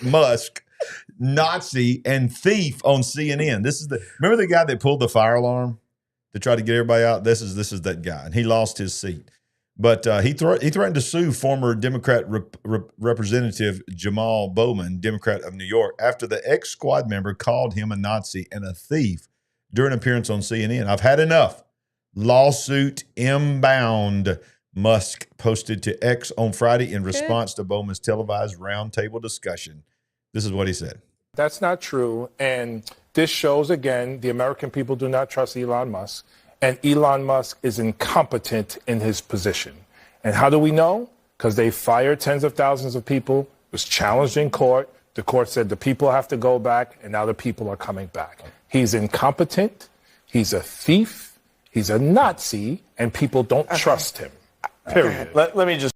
Musk Nazi and thief on CNN. This is remember the guy that pulled the fire alarm to try to get everybody out? This is that guy, and he lost his seat. But he threatened to sue former Democrat Representative Jamal Bowman, Democrat of New York, after the ex-squad member called him a Nazi and a thief during an appearance on CNN. I've had enough. Lawsuit inbound, Musk posted to X on Friday in response to Bowman's televised roundtable discussion. This is what he said. That's not true. And this shows, again, the American people do not trust Elon Musk. And Elon Musk is incompetent in his position. And how do we know? Because they fired tens of thousands of people, it was challenged in court. The court said the people have to go back, and now the people are coming back. He's incompetent. He's a thief. He's a Nazi, and people don't trust him. Period. Let me just.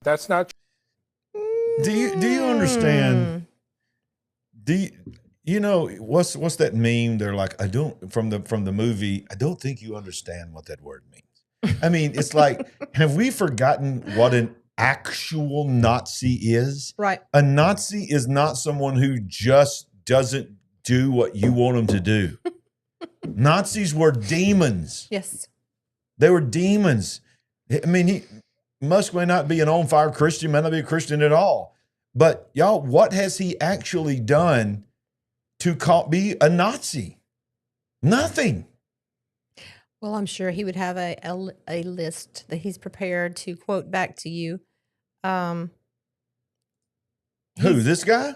That's not true. Do you understand? You know what's that meme? They're like, I don't from the movie. I don't think you understand what that word means. I mean, it's like, have we forgotten what an actual Nazi is? Right. A Nazi is not someone who just doesn't do what you want them to do. Nazis were demons. Yes. They were demons. I mean, Musk may not be an on-fire Christian, may not be a Christian at all. But y'all, what has he actually done to be a Nazi? Nothing. Well, I'm sure he would have a list that he's prepared to quote back to you. Who, this guy?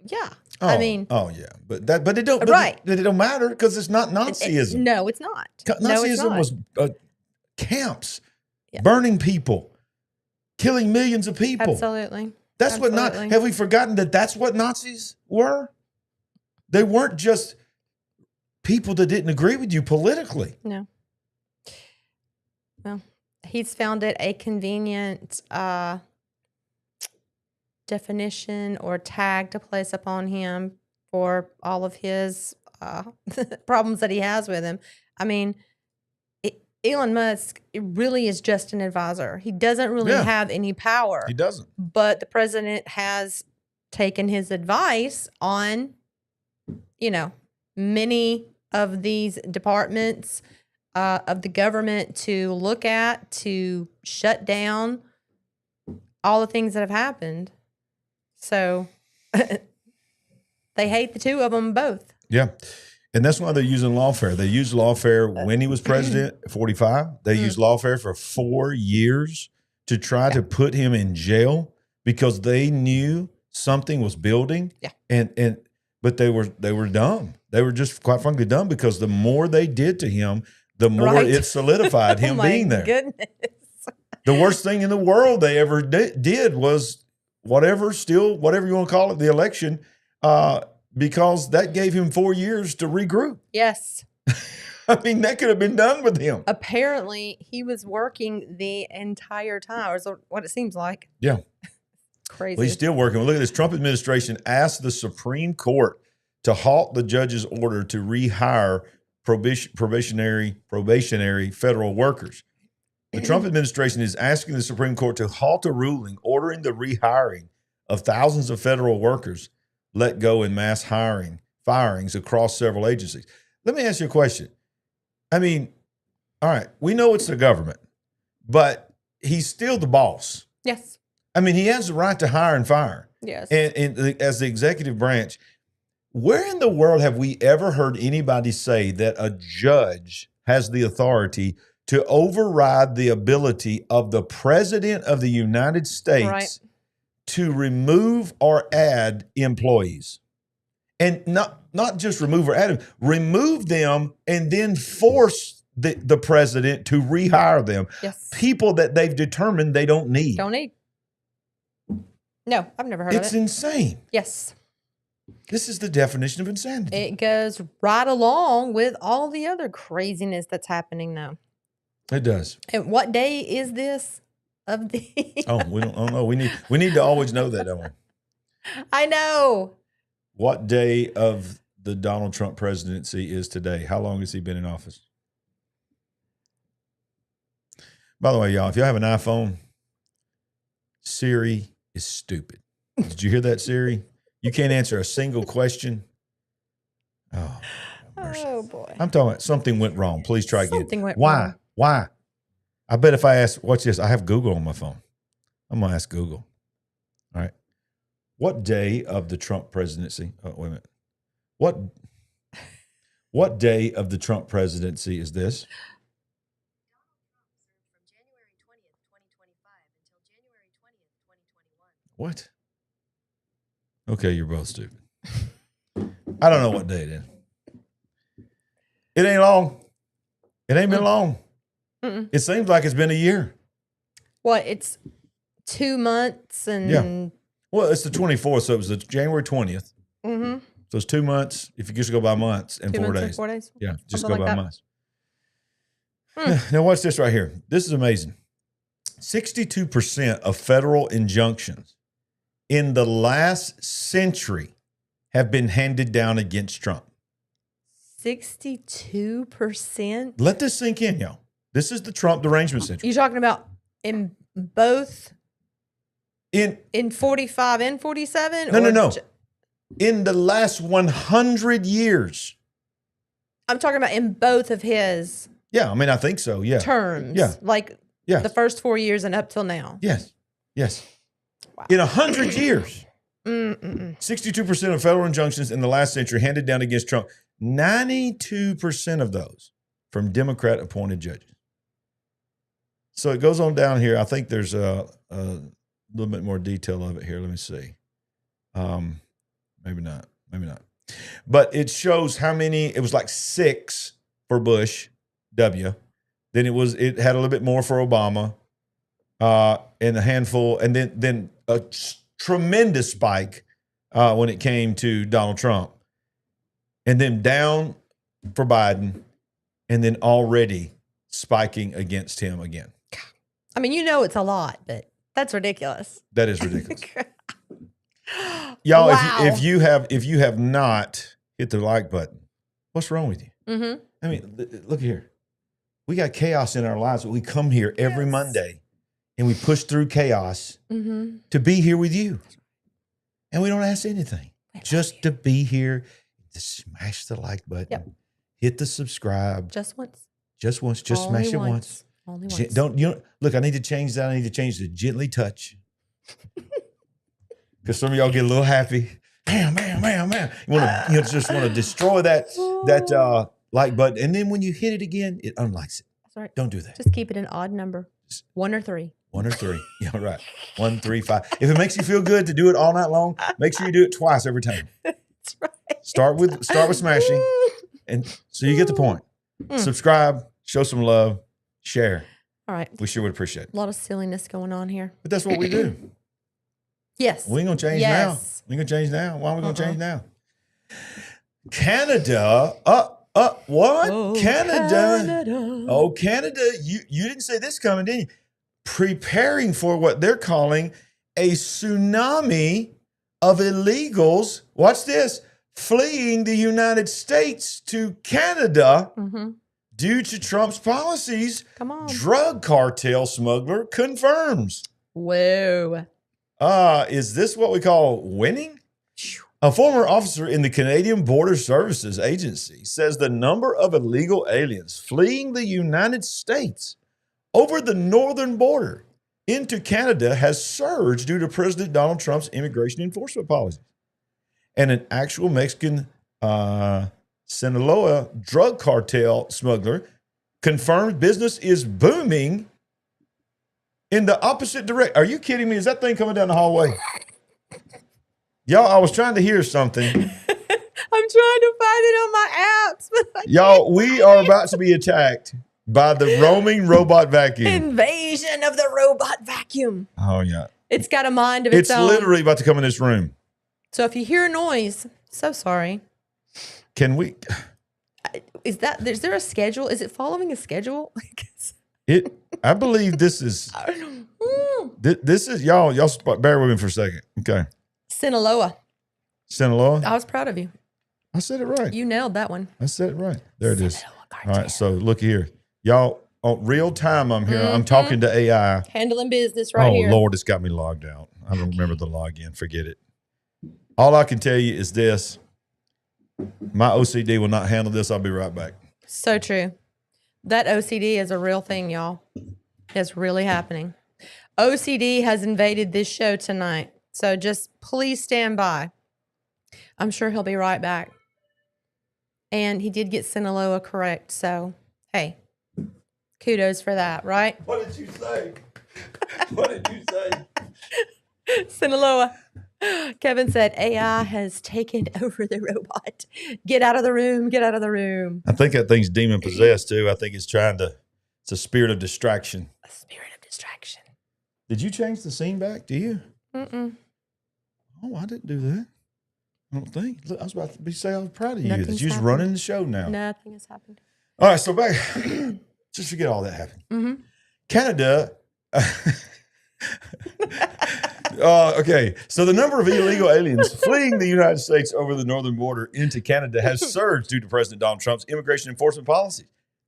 Yeah. Oh, I mean, yeah, but it don't right. But it don't matter because it's not Nazism. No, it's not. Nazism was camps, burning people, killing millions of people. Absolutely. That's Absolutely. what have we forgotten that that's what Nazis were? They weren't just people that didn't agree with you politically. No. Well, he's found it a convenient definition or tag to place upon him for all of his problems that he has with him. I mean, Elon Musk really is just an advisor. He doesn't really have any power. He doesn't. But the president has taken his advice on, many of these departments of the government to look at, to shut down all the things that have happened. So they hate the two of them both. Yeah. And that's why they're using lawfare. They used lawfare when he was president, 45. They used lawfare for 4 years to try to put him in jail because they knew something was building. Yeah. But they were dumb. They were just quite frankly dumb because the more they did to him, the more it solidified him being there. Goodness. The worst thing in the world they ever did was whatever you want to call it, the election, because that gave him 4 years to regroup. Yes. I mean, that could have been done with him. Apparently, he was working the entire time, or is what it seems like. Yeah. Crazy. Well, he's still working. Look at this. Trump administration asked the Supreme Court to halt the judge's order to rehire probationary federal workers. The Trump administration is asking the Supreme Court to halt a ruling ordering the rehiring of thousands of federal workers let go in mass firings across several agencies. Let me ask you a question. I mean, All right, we know it's the government, but he's still the boss. Yes. I mean, he has the right to hire and fire. Yes. And as the executive branch, where in the world have we ever heard anybody say that a judge has the authority to override the ability of the president of the United States to remove or add employees? And not just remove or add them, remove them and then force the president to rehire them. Yes. People that they've determined they don't need. Don't need. No, I've never heard of it. It's insane. Yes. This is the definition of insanity. It goes right along with all the other craziness that's happening now. It does. And what day is this of the We don't know. We need to always know that, don't we? I know. What day of the Donald Trump presidency is today? How long has he been in office? By the way, y'all, if y'all have an iPhone, Siri is stupid. Did you hear that, Siri? You can't answer a single question. Oh, mercy. Oh boy. I'm talking about something went wrong. Please try again. Something went Why? wrong. Why? I bet if I ask, watch this, I have Google on my phone. I'm going to ask Google. All right. What day of the Trump presidency? Oh, wait a minute. What day of the Trump presidency is this? What? Okay, you're both stupid. I don't know what day it is. It ain't long. It ain't been long. Mm-mm. It seems like it's been a year. What? It's 2 months and Yeah. Well, it's the 24th, so it was the January 20th. Mm-hmm. So it's 2 months. If you just go by months and 2 4 months days. and 4 days. Yeah, just Something go like by that. months. Now watch this right here. This is amazing. 62% of federal injunctions in the last century have been handed down against Trump. 62%. Let this sink in, y'all. This is the Trump derangement century. You talking about in both In 45 and 47? No. In the last 100 years. I'm talking about in both of his Yeah, I mean, I think so. Yeah. terms. Yeah. Like Yes. the first 4 years and up till now. Yes. Yes. Wow. In 100 years, Mm-mm. 62% of federal injunctions in the last century handed down against Trump. 92% of those from Democrat appointed judges. So it goes on down here. I think there's a little bit more detail of it here. Let me see. Maybe not. But it shows how many. It was like 6 for Bush, W. Then it had a little bit more for Obama, and a handful, and then a tremendous spike when it came to Donald Trump, and then down for Biden, and then already spiking against him again. I mean, you know it's a lot, but that's ridiculous. That is ridiculous. Y'all, Wow. if you have not hit the like button, what's wrong with you? Mm-hmm. I mean, look here. We got chaos in our lives, but we come here every Yes. Monday and we push through chaos Mm-hmm. to be here with you. And we don't ask anything, just to be here, to smash the like button, Yep. hit the subscribe. Just once. Just once, just Only smash it once. Only once. Look, I need to change that. I need to change the gently touch. Because some of y'all get a little happy. Bam. You just want to destroy that like button. And then when you hit it again, it unlikes it. That's right. Don't do that. Just keep it an odd number. 1 or 3. 1 or 3. Yeah, right. 1, 3, 5. If it makes you feel good to do it all night long, make sure you do it twice every time. That's right. Start with smashing, and so you get the point. Subscribe, show some love, share. All right. We sure would appreciate it. A lot of silliness going on here. But that's what we do. Yes. We ain't gonna change Yes. now. We ain't gonna change now. Why are we gonna change now? Canada. What? Oh, Canada. Oh, Canada. You didn't see this coming, did you? Preparing for what they're calling a tsunami of illegals. Watch this. Fleeing the United States to Canada Mm-hmm. due to Trump's policies. Come on. Drug cartel smuggler confirms. Whoa. Is this what we call winning? A former officer in the Canadian Border Services Agency says the number of illegal aliens fleeing the United States over the northern border into Canada has surged due to President Donald Trump's immigration enforcement policies. And an actual Mexican Sinaloa drug cartel smuggler confirmed business is booming in the opposite direction. Are you kidding me? Is that thing coming down the hallway? Y'all, I was trying to hear something. I'm trying to find it on my apps. But Y'all, we are about to be attacked by the roaming robot vacuum. Invasion of the robot vacuum. Oh, yeah. It's got a mind of its own. It's literally about to come in this room. So if you hear a noise, so sorry. Can we? Is there a schedule? Is it following a schedule? I believe this is, this is, y'all bear with me for a second. Okay. Sinaloa. Sinaloa? I was proud of you. I said it right. You nailed that one. I said it right. There it is. Sinaloa All cartel. right. So look here. Y'all, on real time, I'm here. I'm talking to AI. Handling business right here. Oh, Lord, it's got me logged out. I don't remember the login. Forget it. All I can tell you is this. My OCD will not handle this. I'll be right back. So true. That OCD is a real thing, y'all. It's really happening. OCD has invaded this show tonight. So just please stand by. I'm sure he'll be right back. And he did get Sinaloa correct. So, hey, kudos for that, right? What did you say? What did you say? Sinaloa. Kevin said, AI has taken over the robot. Get out of the room. Get out of the room. I think that thing's demon possessed too. I think it's it's a spirit of distraction. A spirit of distraction. Did you change the scene back? Do you? Mm-mm. Oh, I didn't do that. I don't think. Look, I was about to say I was proud of you. Nothing's That you're just happened. running the show now. Nothing has happened. All right, so back. Just forget all that happened. Mm-hmm. Canada. Okay, so the number of illegal aliens fleeing the United States over the northern border into Canada has surged due to President Donald Trump's immigration enforcement policies.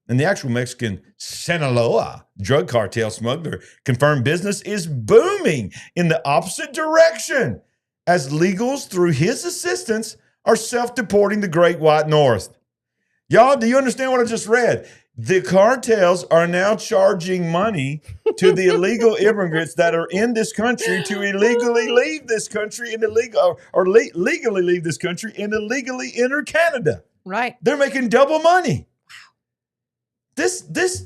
And the actual Mexican Sinaloa drug cartel smuggler confirmed business is booming in the opposite direction as legals, through his assistance, are self-deporting the Great White North. Y'all, do you understand what I just read? The cartels are now charging money to the illegal immigrants that are in this country to illegally leave this country and legally leave this country and illegally enter Canada. Right. They're making double money. This That's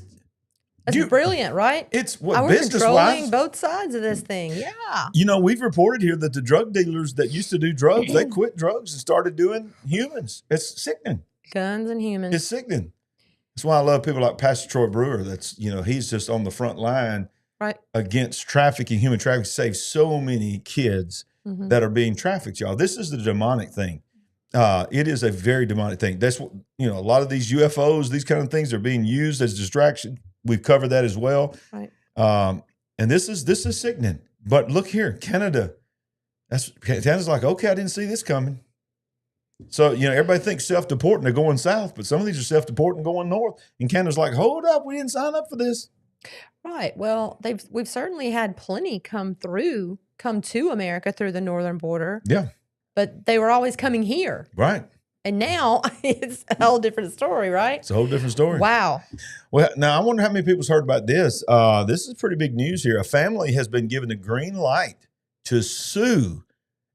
brilliant, right? It's we're business controlling wise. both sides of this thing. Yeah. You know, we've reported here that the drug dealers that used to do drugs, they quit drugs and started doing humans. It's sickening. Guns and humans. It's sickening. That's why I love people like Pastor Troy Brewer. That's, he's just on the front line against trafficking, human trafficking, saves so many kids that are being trafficked, y'all. This is the demonic thing. It is a very demonic thing. That's what, a lot of these UFOs, these kind of things are being used as distraction. We've covered that as well. Right. And this is sickening. But look here, Canada's like, okay, I didn't see this coming. So, everybody thinks self-deporting, they're going south, but some of these are self-deporting going north. And Canada's like, hold up, we didn't sign up for this. Right. Well, we've certainly had plenty come to America through the northern border. Yeah. But they were always coming here. Right. And now it's a whole different story, right? It's a whole different story. Wow. Well, now I wonder how many people's heard about this. This is pretty big news here. A family has been given a green light to sue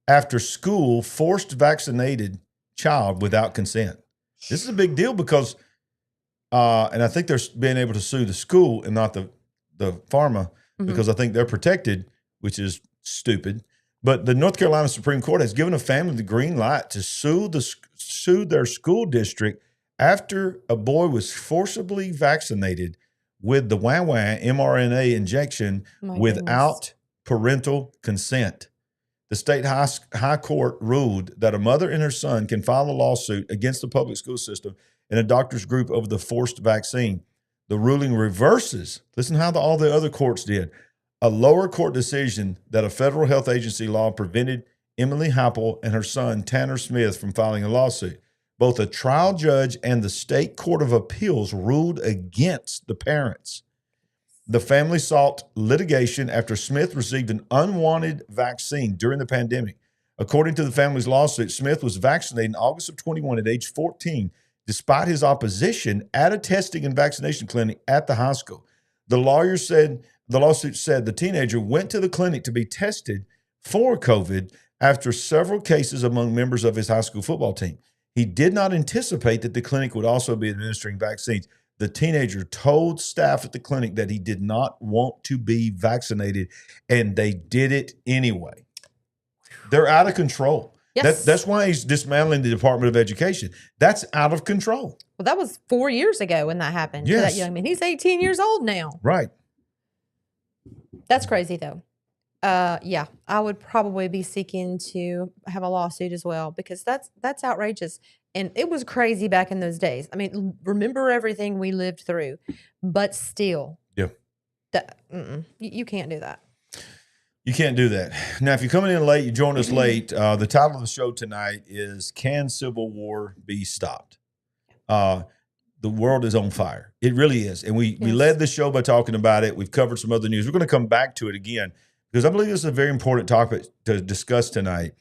after school forced vaccinated child without consent. This is a big deal because, and I think they're being able to sue the school and not the pharma because I think they're protected, which is stupid. But the North Carolina Supreme Court has given a family the green light to sue their school district after a boy was forcibly vaccinated with the mRNA injection without parental consent. The state high court ruled that a mother and her son can file a lawsuit against the public school system and a doctor's group over the forced vaccine. The ruling reverses, listen how all the other courts did, a lower court decision that a federal health agency law prevented Emily Happel and her son Tanner Smith from filing a lawsuit. Both a trial judge and the state court of appeals ruled against the parents. The family sought litigation after Smith received an unwanted vaccine during the pandemic. According to the family's lawsuit, Smith was vaccinated in August of 21 at age 14, despite his opposition at a testing and vaccination clinic at the high school. The lawsuit said the teenager went to the clinic to be tested for COVID after several cases among members of his high school football team. He did not anticipate that the clinic would also be administering vaccines. The teenager told staff at the clinic that he did not want to be vaccinated, and they did it anyway. They're out of control. Yes. That's why he's dismantling the Department of Education. That's out of control. Well, that was 4 years ago when that happened. To Yes. that young man. He's 18 years old now. Right. That's crazy, though. Yeah, I would probably be seeking to have a lawsuit as well, because that's outrageous. And it was crazy back in those days. I mean, remember everything we lived through, but still, Yeah. You can't do that. You can't do that. Now, if you're coming in late, you join us late. The title of the show tonight is Can Civil War Be Stopped? The world is on fire. It really is. And we led the show by talking about it. We've covered some other news. We're going to come back to it again because I believe this is a very important topic to discuss tonight.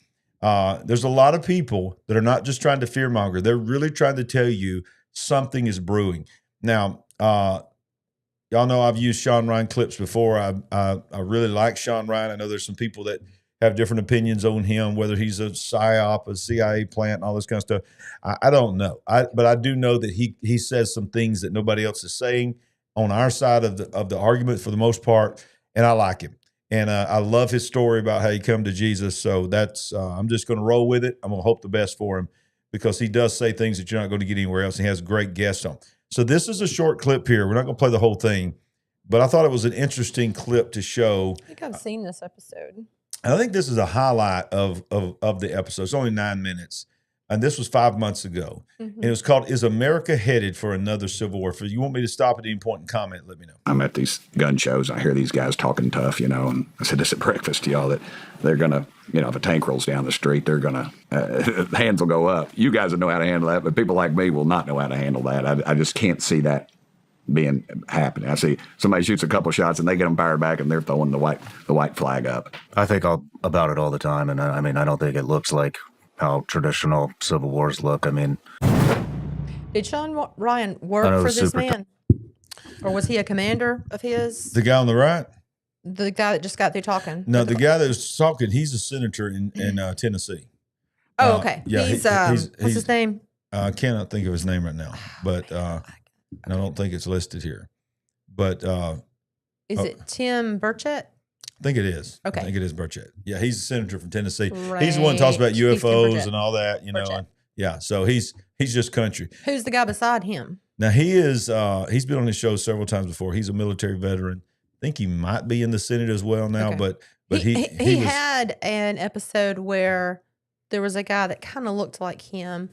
There's a lot of people that are not just trying to fearmonger. They're really trying to tell you something is brewing. Now, y'all know I've used Sean Ryan clips before. I really like Sean Ryan. I know there's some people that have different opinions on him, whether he's a PSYOP, a CIA plant, and all this kind of stuff. I don't know. But I do know that he says some things that nobody else is saying on our side of the argument for the most part, and I like him. And I love his story about how he come to Jesus. So that's I'm just going to roll with it. I'm going to hope the best for him because he does say things that you're not going to get anywhere else. He has great guests on. So this is a short clip here. We're not going to play the whole thing, but I thought it was an interesting clip to show. I think I've seen this episode. I think this is a highlight of the episode. It's only 9 minutes. And this was 5 months ago. And it was called, Is America Headed for Another Civil War? If you want me to stop at any point and comment, let me know. I'm at these gun shows. I hear these guys talking tough, and I said this at breakfast to y'all that they're going to, if a tank rolls down the street, they're going to, hands will go up. You guys will know how to handle that, but people like me will not know how to handle that. I just can't see that being happening. I see somebody shoots a couple shots and they get them fired back and they're throwing the white flag up. I think about it all the time, and I mean, I don't think it looks like how traditional civil wars look. I mean, did Sean Ryan work for this man, or was he a commander of his? The guy on the right, the guy that just got through talking. No, the guy that was talking. He's a senator in Tennessee. Oh, okay. Yeah, he's what's his name? I cannot think of his name right now, but I don't think it's listed here. But is it Tim Burchett? I think it is. Okay. I think it is Burchett. Yeah, he's a senator from Tennessee. Right. He's the one that talks about He's UFOs and all that, And, yeah, so he's just country. Who's the guy beside him? Now he is he's been on his show several times before. He's a military veteran. I think he might be in the Senate as well now, Okay. but he was, had an episode where there was a guy that kind of looked like him,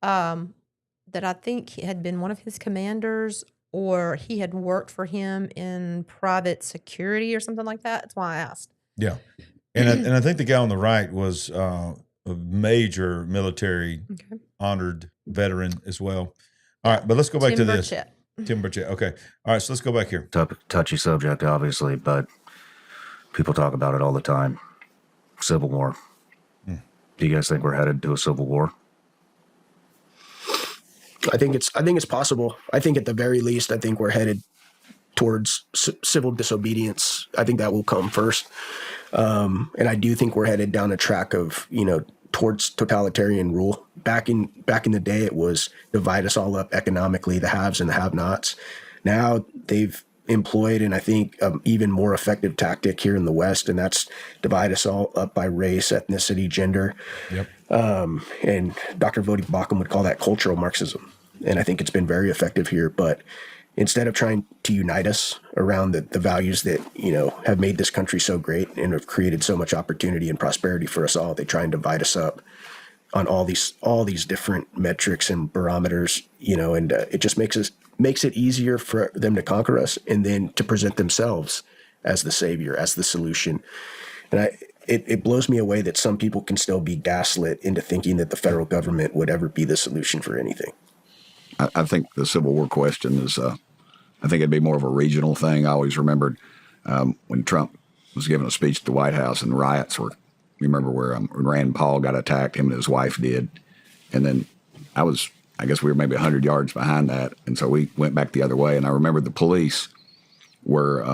that I think had been one of his commanders, or he had worked for him in private security or something like that. That's why I asked. Yeah. And I think the guy on the right was a major military honored veteran as well. All right, but let's go back to this. Tim Burchett. Okay. All right, so let's go back here. touchy subject, obviously, but people talk about it all the time. Civil war. Do you guys think we're headed to a civil war? I think it's possible. I think at the very least, I think we're headed towards civil disobedience. I think that will come first. And I do think we're headed down a track of, towards totalitarian rule. Back in the day, it was divide us all up economically, the haves and the have-nots. Now they've employed, and I think even more effective tactic here in the West, and that's divide us all up by race, ethnicity, gender. Yep. And Dr. Vodi Bakum would call that cultural Marxism. And I think it's been very effective here. But instead of trying to unite us around the values that, have made this country so great and have created so much opportunity and prosperity for us all, they try and divide us up on all these different metrics and barometers, and it just makes it easier for them to conquer us and then to present themselves as the savior, as the solution. And it blows me away that some people can still be gaslit into thinking that the federal government would ever be the solution for anything. I think the Civil War question is, I think it'd be more of a regional thing. I always remembered when Trump was giving a speech at the White House and riots were you remember where Rand Paul got attacked, him and his wife did. And then I guess we were maybe 100 yards behind that. And so we went back the other way. And I remember the police were,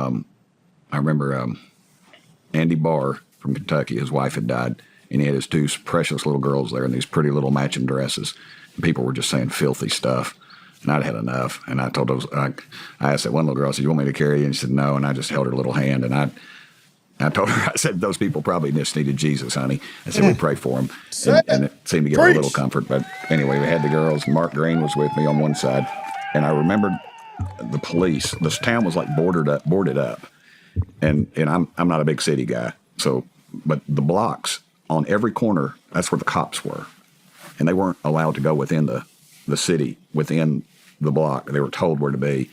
Andy Barr from Kentucky, his wife had died, and he had his two precious little girls there in these pretty little matching dresses. And people were just saying filthy stuff. And I'd had enough. And I told those, I asked that one little girl, I said, "You want me to carry you?" And she said, "No." And I just held her little hand. And I told her, I said, "Those people probably just needed Jesus, honey." I said, "We pray for them." And it seemed to give her a little comfort. But anyway, we had the girls. Mark Green was with me on one side. And I remembered the police. This town was like boarded up. And I'm not a big city guy. So, but the blocks on every corner, that's where the cops were. And they weren't allowed to go within the city, within the block. They were told where to be.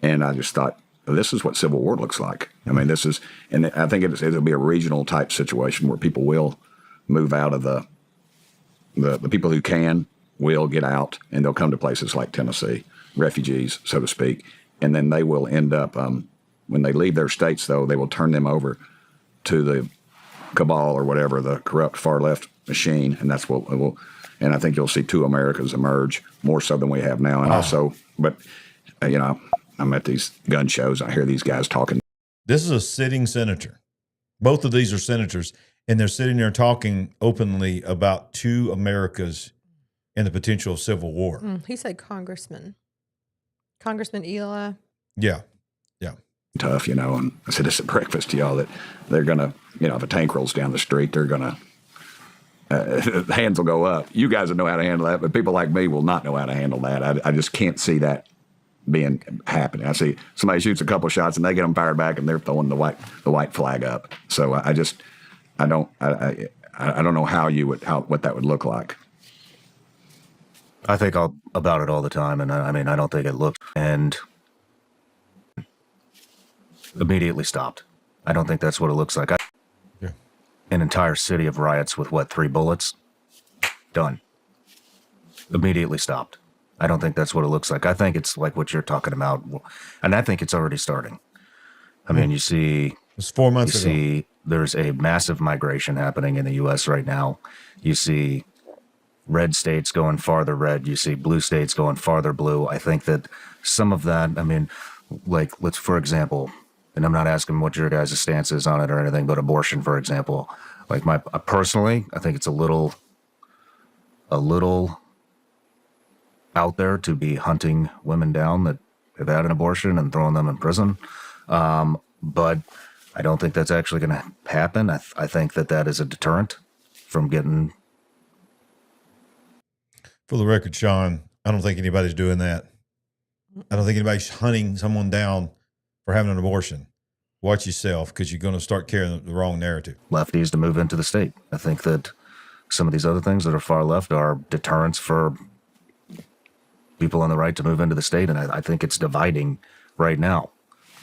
And I just thought, this is what civil war looks like. I mean, and I think it'll be a regional type situation where people will move out of the people who can will get out, and they'll come to places like Tennessee, refugees, so to speak. And then they will end up, when they leave their states, though, they will turn them over to the cabal or whatever, the corrupt far left machine. And that's what will, and I think you'll see two Americas emerge more so than we have now. And also, but, I'm at these gun shows. I hear these guys talking. This is a sitting senator. Both of these are senators, and they're sitting there talking openly about two Americas and the potential of civil war. He said Congressman Eli. Yeah. Tough, and I said this at breakfast to y'all, that they're going to, if a tank rolls down the street, they're going to, hands will go up. You guys will know how to handle that, but people like me will not know how to handle that. I just can't see that happening. I see somebody shoots a couple shots and they get them fired back and they're throwing the white flag up. So I don't know what that would look like. I think about it all the time, and I don't think it looked and immediately stopped. I don't think that's what it looks like. An entire city of riots with 3 bullets? Done. Immediately stopped. I don't think that's what it looks like. I think it's like what you're talking about, and I think it's already starting. I mean, you see, it's 4 months ago. See, there's a massive migration happening in the U.S. right now. You see red states going farther red. You see blue states going farther blue. I think that some of that, for example, and I'm not asking what your guys' stance is on it or anything, but abortion, for example. Personally, I think it's a little out there to be hunting women down that have had an abortion and throwing them in prison. But I don't think that's actually going to happen. I think that is a deterrent from getting. For the record, Sean, I don't think anybody's doing that. I don't think anybody's hunting someone down for having an abortion. Watch yourself, because you're going to start carrying the wrong narrative. Lefties to move into the state. I think that some of these other things that are far left are deterrents for people on the right to move into the state, and I think it's dividing right now.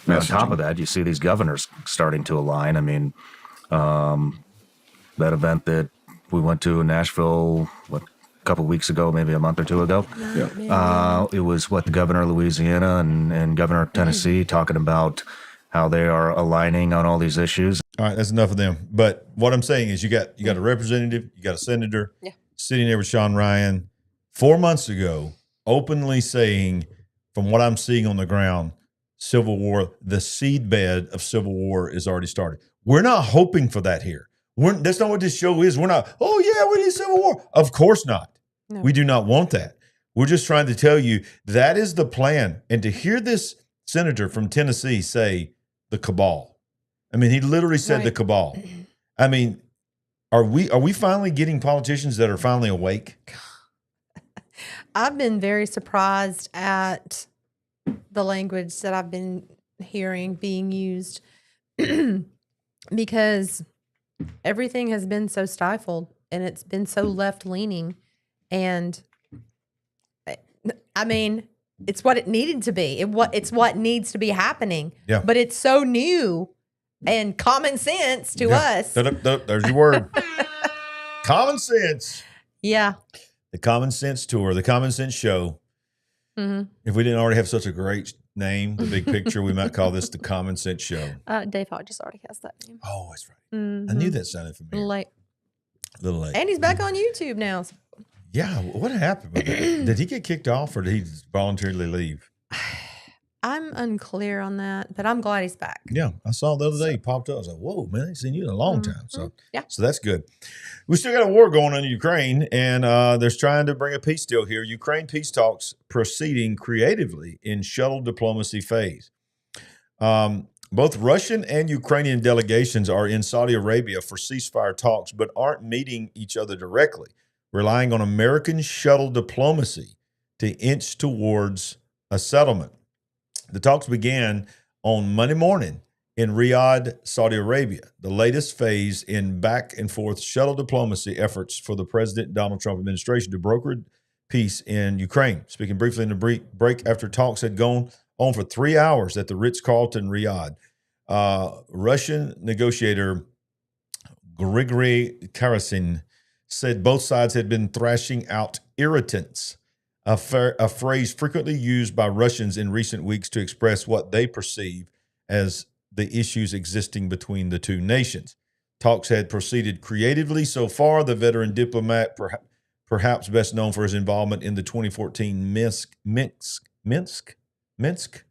On top of that, you see these governors starting to align. I mean, that event that we went to in Nashville, a couple of weeks ago, maybe a month or two ago. It was the governor of Louisiana and governor of Tennessee talking about how they are aligning on all these issues. All right, that's enough of them. But what I'm saying is you got a representative, you got a senator sitting there with Sean Ryan 4 months ago, openly saying, from what I'm seeing on the ground, civil war, the seedbed of civil war is already started. We're not hoping for that here. That's not what this show is. We're not, we need civil war. Of course not. No. We do not want that. We're just trying to tell you that is the plan. And to hear this senator from Tennessee say the cabal, I mean, he literally said the cabal. I mean, are we finally getting politicians that are finally awake? I've been very surprised at the language that I've been hearing being used because everything has been so stifled and it's been so left-leaning. And I mean, it's what it needed to be. It's what needs to be happening. Yeah. But it's so new and common sense to us. There's your word. Common sense. Yeah. The Common Sense Tour, the Common Sense Show. Mm-hmm. If we didn't already have such a great name, the big picture, we might call this the Common Sense Show. Dave Hodges already has that name. Oh, that's right. I knew that sounded familiar. Late. A little late. And he's back on YouTube now. Yeah, what happened with that? Did he get kicked off or did he voluntarily leave? I'm unclear on that, but I'm glad he's back. Yeah, I saw the other day he popped up. I was like, whoa, man, I ain't seen you in a long time. So, yeah. So that's good. We still got a war going on in Ukraine, and they're trying to bring a peace deal here. Ukraine peace talks proceeding creatively in shuttle diplomacy phase. Both Russian and Ukrainian delegations are in Saudi Arabia for ceasefire talks, but aren't meeting each other directly, relying on American shuttle diplomacy to inch towards a settlement. The talks began on Monday morning in Riyadh, Saudi Arabia, the latest phase in back-and-forth shuttle diplomacy efforts for the President Donald Trump administration to broker peace in Ukraine. Speaking briefly in the break after talks had gone on for 3 hours at the Ritz-Carlton Riyadh, Russian negotiator Grigory Karasin said both sides had been thrashing out irritants, a phrase frequently used by Russians in recent weeks to express what they perceive as the issues existing between the two nations. Talks had proceeded creatively so far. The veteran diplomat, perhaps best known for his involvement in the 2014 Minsk, is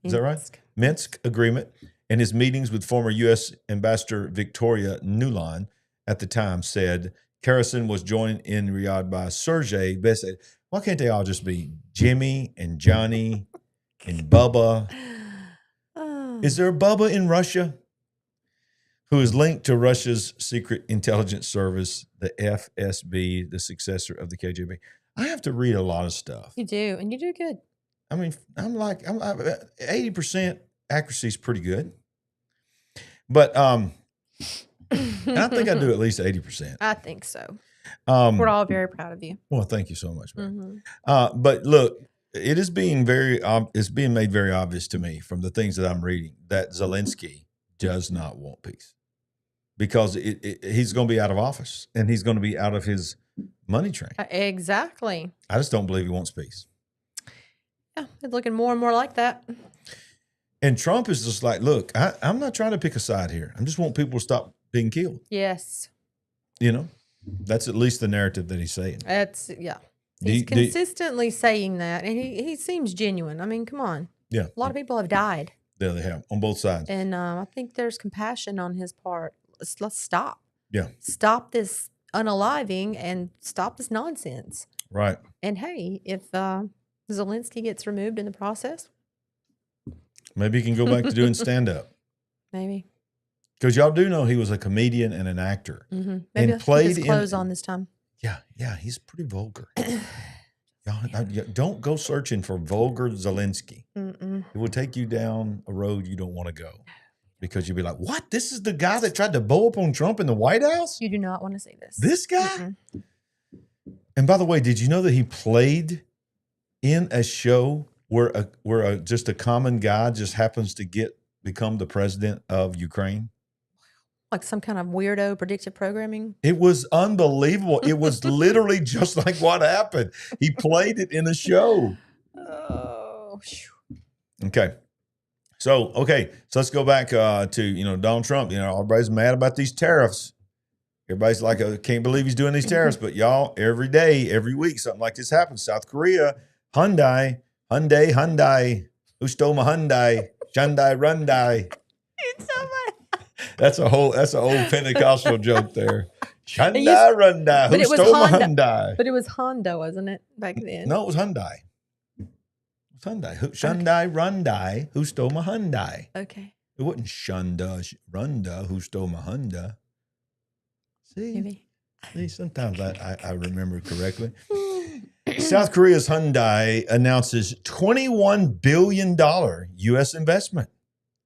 that right? Minsk agreement, and his meetings with former U.S. Ambassador Victoria Nuland at the time, said Karasin was joined in Riyadh by Sergei. Said, why can't they all just be Jimmy and Johnny and Bubba? Is there a Bubba in Russia who is linked to Russia's secret intelligence service, the FSB, the successor of the KGB? I have to read a lot of stuff. You do, and you do good. I mean, I'm 80% accuracy is pretty good. But and I think I do at least 80%. I think so. We're all very proud of you. Well, thank you so much, man. But look, it is being it's being made very obvious to me from the things that I'm reading that Zelensky does not want peace because he's going to be out of office and he's going to be out of his money train. Exactly. I just don't believe he wants peace. Yeah, it's looking more and more like that. And Trump is just like, look, I'm not trying to pick a side here. I just want people to stop being killed. Yes. You know, that's at least the narrative that he's saying. Yeah. He's consistently saying that, and he seems genuine. I mean, come on. Yeah. A lot of people have died. Yeah, they have, on both sides. And I think there's compassion on his part. Let's stop. Yeah. Stop this unaliving and stop this nonsense. Right. And hey, if Zelensky gets removed in the process, maybe he can go back to doing stand-up. Maybe. Because y'all do know he was a comedian and an actor. Mm-hmm. Maybe and played his clothes on this time. Yeah, he's pretty vulgar. Y'all, don't go searching for vulgar Zelensky. Mm-mm. It will take you down a road you don't want to go. Because you'll be like, what? This is the guy that tried to bow up on Trump in the White House? You do not want to see this. This guy? Mm-mm. And by the way, did you know that he played in a show where just a common guy just happens to become the president of Ukraine? Like some kind of weirdo predictive programming? It was unbelievable. It was literally just like what happened. He played it in a show. Oh. Okay. So let's go back to, Donald Trump. Everybody's mad about these tariffs. Everybody's like, I can't believe he's doing these tariffs. But y'all, every day, every week, something like this happens. South Korea, Hyundai. Who stole my Hyundai? Shundai, Rundai. It's so much. That's an old Pentecostal joke there. Shundai, Rundai. Who stole my Hyundai? But it was Honda, wasn't it, back then? No, it was Hyundai. Shundai, Rundai. Who stole my Hyundai? Okay. It wasn't Shunda, Runda. Who stole my Hyundai? See, sometimes I remember correctly. South Korea's Hyundai announces $21 billion U.S. investment.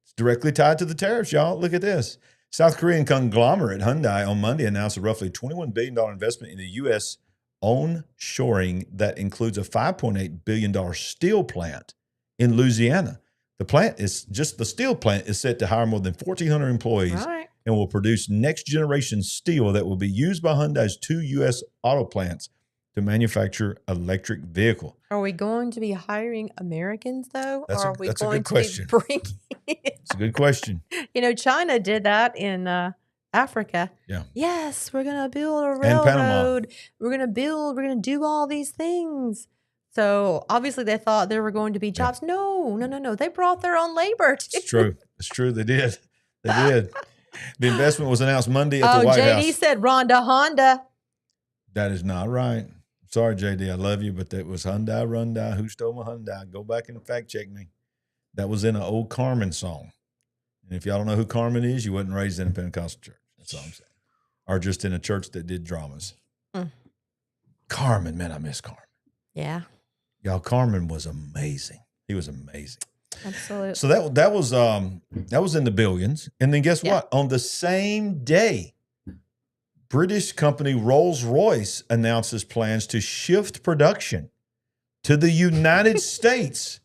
It's directly tied to the tariffs, y'all. Look at this. South Korean conglomerate Hyundai on Monday announced a roughly $21 billion investment in the U.S. onshoring that includes a $5.8 billion steel plant in Louisiana. The steel plant is set to hire more than 1,400 employees and will produce next-generation steel that will be used by Hyundai's 2 U.S. auto plants to manufacture electric vehicle. Are we going to be hiring Americans though? That's or a- are we that's a going good to question. be bringing? It's a good question. China did that in Africa. Yeah. Yes, we're gonna build a And Panama. railroad. We're gonna do all these things. So obviously they thought there were going to be jobs. No. They brought their own labor. It's true. It's true. They did. They did. The investment was announced Monday at the White JD House. said Rhonda Honda. That is not right. Sorry, JD. I love you, but that was Hyundai, Rundai. Who stole my Hyundai? Go back and fact check me. That was in an old Carmen song. And if y'all don't know who Carmen is, you wasn't raised in a Pentecostal church. That's all I'm saying. Or just in a church that did dramas. Carmen, man, I miss Carmen. Yeah, Y'all, Carmen was amazing. He was amazing. absolutely. So that was in the billions. And then guess what? On the same day, British company Rolls-Royce announces plans to shift production to the United States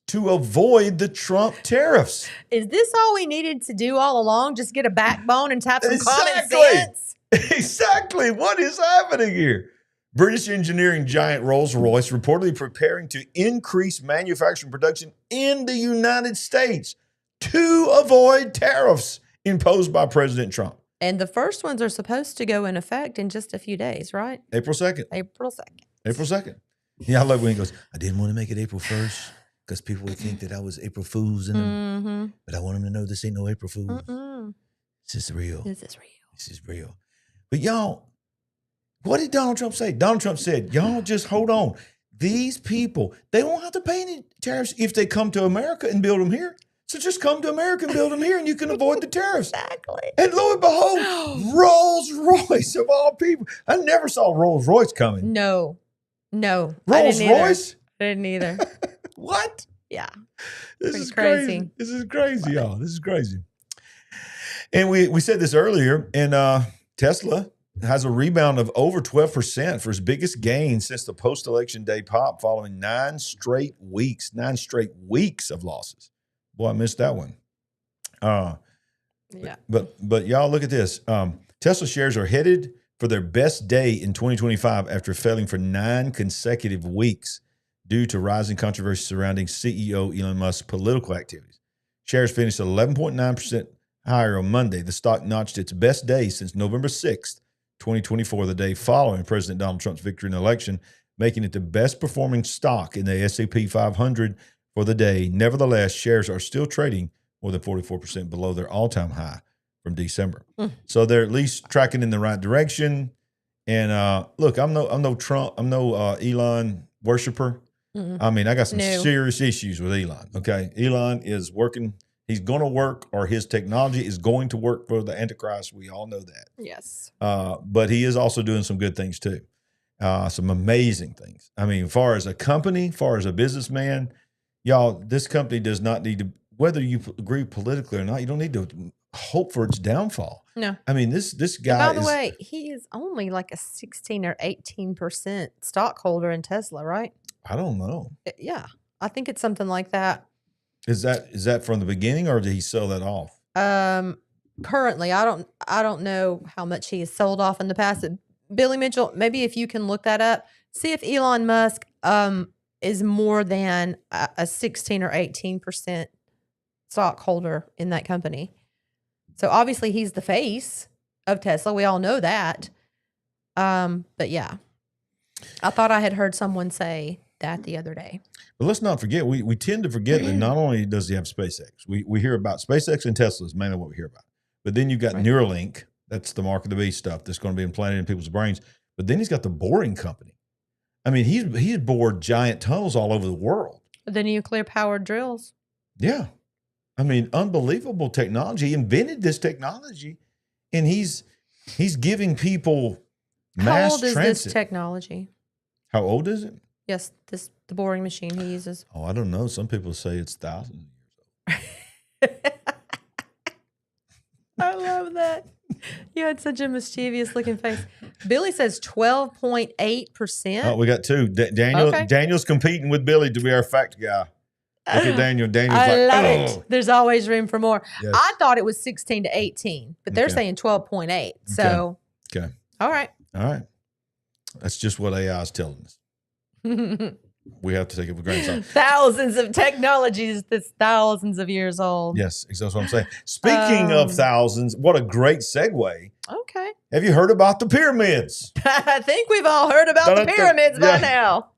to avoid the Trump tariffs. Is this all we needed to do all along? Just get a backbone and have some common Exactly. sense? Exactly. What is happening here? British engineering giant Rolls-Royce reportedly preparing to increase manufacturing production in the United States to avoid tariffs imposed by President Trump. And the first ones are supposed to go in effect in just a few days, right? April 2nd. April 2nd. April 2nd. Yeah, I love when he goes, I didn't want to make it April 1st because people would think that I was April Fool's in them. But I want them to know this ain't no April Fool's. This is real. This is real. This is real. But y'all, what did Donald Trump say? Donald Trump said, y'all just hold on. These people, they won't have to pay any tariffs if they come to America and build them here. So just come to America and build them here and you can avoid the tariffs. Exactly. And lo and behold, Rolls-Royce of all people. I never saw Rolls-Royce coming. No. Rolls-Royce? I didn't either. What? Yeah. This Pretty is crazy. This is crazy, y'all. This is crazy. And we said this earlier, and Tesla has a rebound of over 12% for its biggest gain since the post-election day pop following 9 straight weeks of losses. Boy, I missed that one. Yeah. But y'all look at this. Tesla shares are headed for their best day in 2025 after failing for 9 consecutive weeks due to rising controversy surrounding CEO Elon Musk's political activities. Shares finished 11.9% higher on Monday. The stock notched its best day since November 6th, 2024, the day following President Donald Trump's victory in the election, making it the best performing stock in the S&P 500 for the day. Nevertheless, shares are still trading more than 44% below their all-time high from December. So they're at least tracking in the right direction. And look, I'm no Elon worshiper. I mean, I got some serious issues with Elon. Okay, Elon is working. He's going to work, or his technology is going to work for the Antichrist. We all know that. Yes. But he is also doing some good things too. Some amazing things. I mean, far as a company, far as a businessman, y'all, this company does not need to, whether you agree politically or not, you don't need to hope for its downfall. No. I mean, this guy By the way, he is only like a 16 or 18% stockholder in Tesla, right? I don't know. Yeah. I think it's something like that. Is that from the beginning, or did he sell that off? Currently, I don't know how much he has sold off in the past. Billy Mitchell, maybe if you can look that up, see if Elon Musk is more than a 16 or 18% stockholder in that company. So obviously he's the face of Tesla. We all know that. But yeah, I thought I had heard someone say that the other day. But let's not forget, we tend to forget that not only does he have SpaceX, we hear about SpaceX and Tesla is mainly what we hear about. But then you've got Neuralink, that's the mark of the beast stuff that's going to be implanted in people's brains. But then he's got the boring company. I mean, he's bored giant tunnels all over the world. The nuclear powered drills. Yeah. I mean, unbelievable technology. He invented this technology, and he's giving people mass How old is transit. this technology? How old is it? Yes, the boring machine he uses. Oh, I don't know. Some people say it's thousands of years old. I love that. You had such a mischievous looking face. Billy says 12.8%. Oh, we got 2. Daniel's competing with Billy to be our fact guy. Look at Daniel. Daniel's I love oh. it. There's always room for more. Yes. I thought it was 16 to 18, but they're saying 12.8. So, Okay. all right. All right. That's just what AI is telling us. We have to take it with a grain of salt. Thousands of technologies that's thousands of years old. Yes, exactly what I'm saying. Speaking of thousands, what a great segue. Okay. Have you heard about the pyramids? I think we've all heard about the pyramids by now.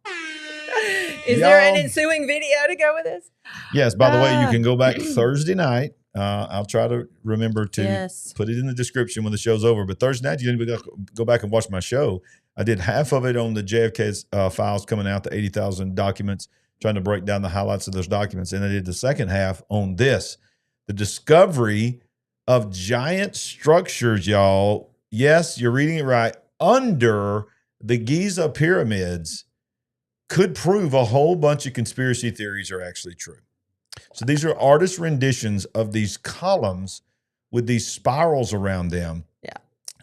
Is there an ensuing video to go with this? Yes, by the way, you can go back Thursday night. I'll try to remember to put it in the description when the show's over. But Thursday night, you need to go back and watch my show. I did half of it on the JFK's files coming out, the 80,000 documents, trying to break down the highlights of those documents. And I did the second half on this, the discovery of giant structures, y'all. Yes, you're reading it right. Under the Giza pyramids could prove a whole bunch of conspiracy theories are actually true. So these are artist renditions of these columns with these spirals around them. Yeah.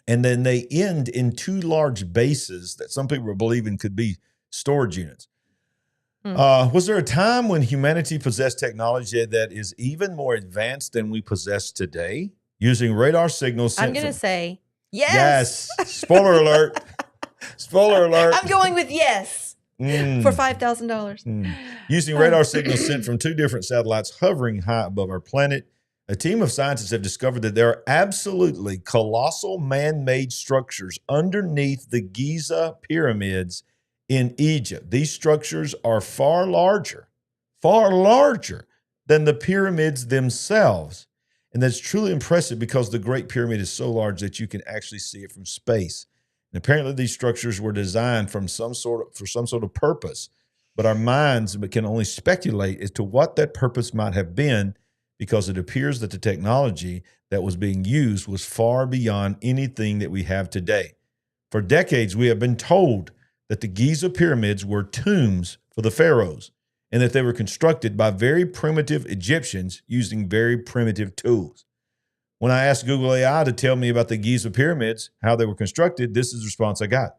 And then they end in two large bases that some people are believing could be storage units. Was there a time when humanity possessed technology that is even more advanced than we possess today? Using radar signals. I'm going to say yes. Yes. Spoiler alert. Spoiler alert. I'm going with yes. For $5,000. Using radar signals sent from two different satellites hovering high above our planet, a team of scientists have discovered that there are absolutely colossal man-made structures underneath the Giza pyramids in Egypt. These structures are far larger than the pyramids themselves. And that's truly impressive because the Great Pyramid is so large that you can actually see it from space. And apparently these structures were designed for some sort of purpose, but our minds can only speculate as to what that purpose might have been, because it appears that the technology that was being used was far beyond anything that we have today. For decades, we have been told that the Giza pyramids were tombs for the pharaohs and that they were constructed by very primitive Egyptians using very primitive tools. When I asked Google AI to tell me about the Giza pyramids, how they were constructed, this is the response I got.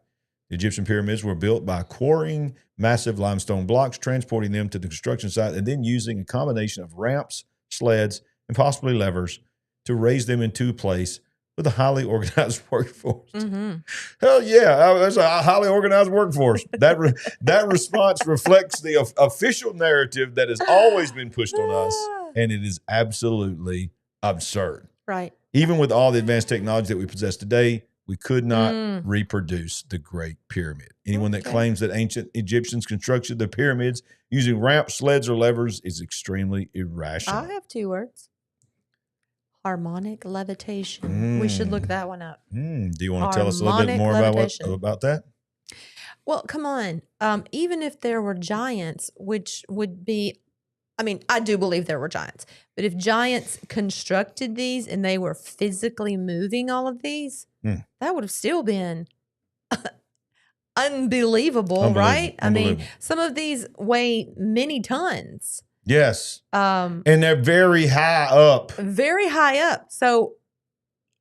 The Egyptian pyramids were built by quarrying massive limestone blocks, transporting them to the construction site, and then using a combination of ramps, sleds, and possibly levers to raise them into place with a highly organized workforce. Hell yeah, that's a highly organized workforce. That response reflects the official narrative that has always been pushed on us, and it is absolutely absurd. Right. Even with all the advanced technology that we possess today, we could not reproduce the Great Pyramid. Anyone that claims that ancient Egyptians constructed the pyramids using ramps, sleds, or levers is extremely irrational. I have two words. Harmonic levitation. We should look that one up. Do you want to tell us a little bit more about that? Well, come on. Even if there were giants, which would be, I mean, I do believe there were giants, but if giants constructed these and they were physically moving all of these, that would have still been unbelievable, right? I mean, some of these weigh many tons. Yes. And they're very high up. Very high up. So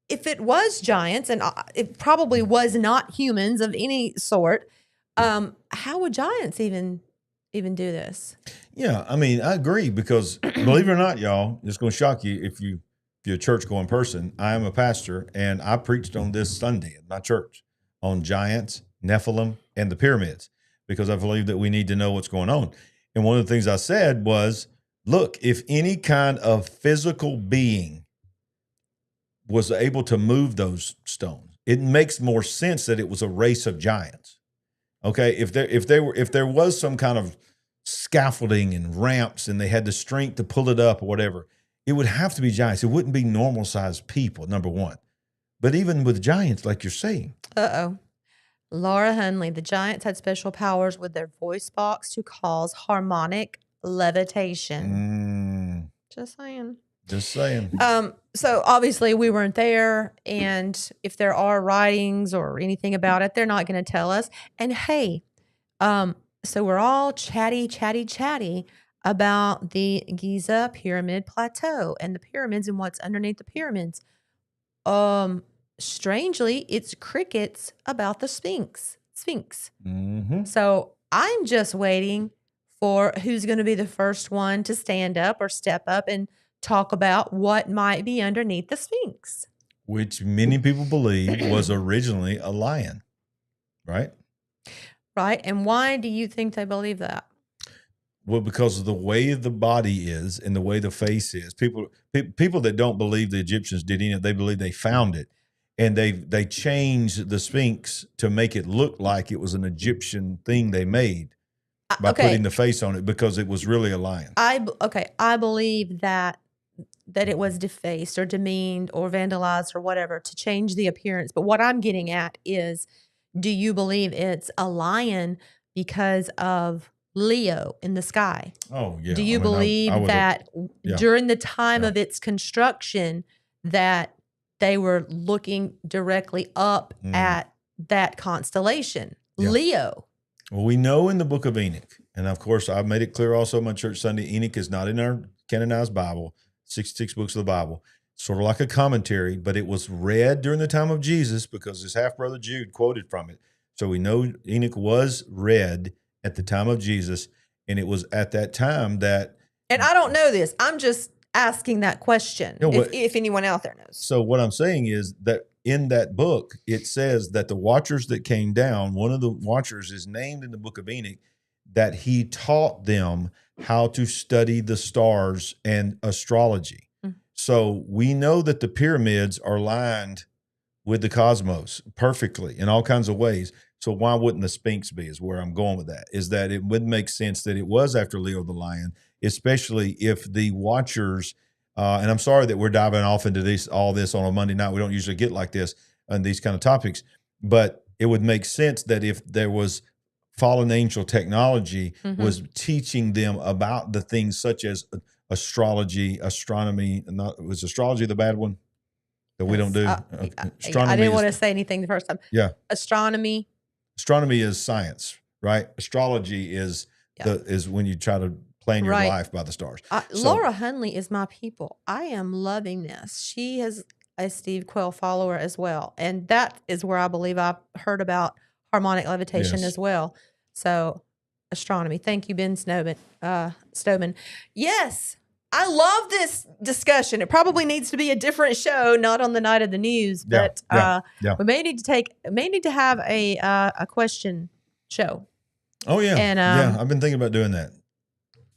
if it was giants, and it probably was not humans of any sort, how would giants even do this? Yeah, I mean, I agree, because believe it or not, y'all, it's going to shock you if you're a church-going person. I am a pastor, and I preached on this Sunday at my church on giants, Nephilim, and the pyramids, because I believe that we need to know what's going on. And one of the things I said was, look, if any kind of physical being was able to move those stones, it makes more sense that it was a race of giants. Okay, if there was some kind of scaffolding and ramps and they had the strength to pull it up or whatever, it would have to be giants. It wouldn't be normal sized people, number one. But even with giants, like you're saying. Laura Hunley, the giants had special powers with their voice box to cause harmonic levitation. Just saying. Just saying. So obviously we weren't there, and if there are writings or anything about it, they're not going to tell us. And hey, so we're all chatty about the Giza Pyramid Plateau and the pyramids and what's underneath the pyramids. Strangely, it's crickets about the Sphinx. So I'm just waiting for who's going to be the first one to stand up or step up and talk about what might be underneath the Sphinx. Which many people believe was originally a lion, right? Right. And why do you think they believe that? Well, because of the way the body is and the way the face is. People that don't believe the Egyptians did any, they believe they found it, and they changed the Sphinx to make it look like it was an Egyptian thing they made by putting the face on it, because it was really a lion. I believe that it was defaced or demeaned or vandalized or whatever to change the appearance. But what I'm getting at is, do you believe it's a lion because of Leo in the sky? Oh, yeah. Do you believe that during the time of its construction that they were looking directly up at that constellation, Leo? Well, we know in the book of Enoch, and of course I've made it clear also in my church Sunday, Enoch is not in our canonized Bible, 66 books of the Bible, sort of like a commentary, but it was read during the time of Jesus because his half-brother Jude quoted from it. So we know Enoch was read at the time of Jesus, and it was at that time that... And I don't know this. I'm just asking that question, if anyone out there knows. So what I'm saying is that in that book, it says that the watchers that came down, one of the watchers is named in the book of Enoch, that he taught them how to study the stars and astrology. So we know that the pyramids are lined with the cosmos perfectly in all kinds of ways. So why wouldn't the Sphinx be, is where I'm going with that, is that it would make sense that it was after Leo the lion, especially if the watchers, and I'm sorry that we're diving off into all this on a Monday night. We don't usually get like this on these kind of topics, but it would make sense that if there was fallen angel technology was teaching them about the things such as astrology, astronomy, was astrology the bad one that we don't do? Astronomy. I didn't want to say anything the first time. Yeah. Astronomy. Astronomy is science, right? Astrology is is when you try to plan your life by the stars. Laura Hunley is my people. I am loving this. She is a Steve Quayle follower as well. And that is where I believe I've heard about harmonic levitation as well. So astronomy. Thank you, Ben Stoneman. Yes, I love this discussion. It probably needs to be a different show, not on the night of the news, but we may need to have a question show. Oh yeah. And I've been thinking about doing that.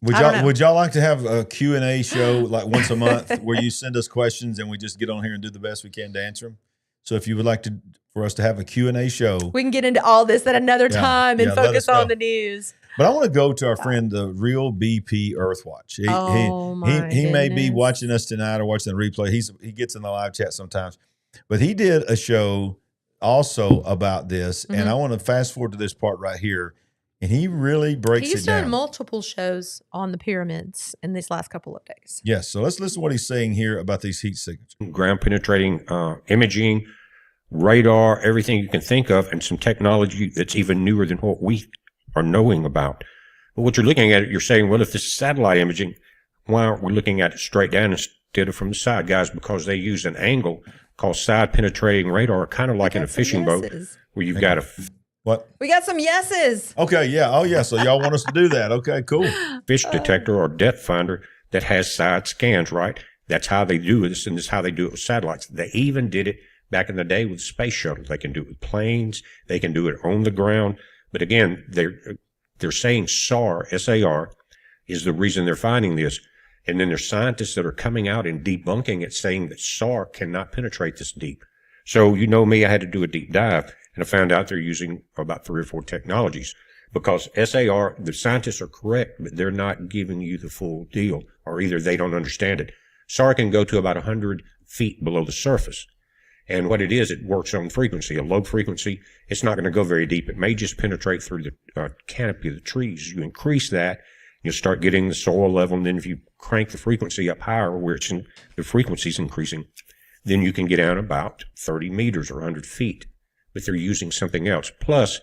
Would y'all like to have a Q&A show like once a month where you send us questions and we just get on here and do the best we can to answer them? So if you would like for us to have a Q&A show, we can get into all this at another time and focus on the news. But I want to go to our friend, the Real BP Earthwatch. He may be watching us tonight or watching the replay. He gets in the live chat sometimes. But he did a show also about this, and I want to fast forward to this part right here. And he really breaks it down. He's done multiple shows on the pyramids in these last couple of days. Yes, so let's listen to what he's saying here about these heat signatures. Ground penetrating imaging, radar, everything you can think of, and some technology that's even newer than what we are knowing about. But what you're looking at, you're saying, well, if this is satellite imaging, why aren't we looking at it straight down instead of from the side, guys? Because they use an angle called side penetrating radar, kind of like in a fishing boat, where you've got a... What? We got some yeses. Okay, yeah. Oh, yeah. So y'all want us to do that. Okay, cool. Fish detector or depth finder that has side scans, right? That's how they do this, and this is how they do it with satellites. They even did it back in the day with space shuttles. They can do it with planes. They can do it on the ground. But again, they're saying SAR, S-A-R, is the reason they're finding this. And then there's scientists that are coming out and debunking it, saying that SAR cannot penetrate this deep. So you know me, I had to do a deep dive. And I found out they're using about 3 or 4 technologies, because SAR, the scientists are correct, but they're not giving you the full deal, or either they don't understand it. SAR can go to about 100 feet below the surface. And what it is, it works on frequency. A low frequency, it's not going to go very deep. It may just penetrate through the canopy of the trees. You increase that, you'll start getting the soil level. And then if you crank the frequency up higher, where the frequency's increasing, then you can get down about 30 meters or 100 feet. But they're using something else. Plus,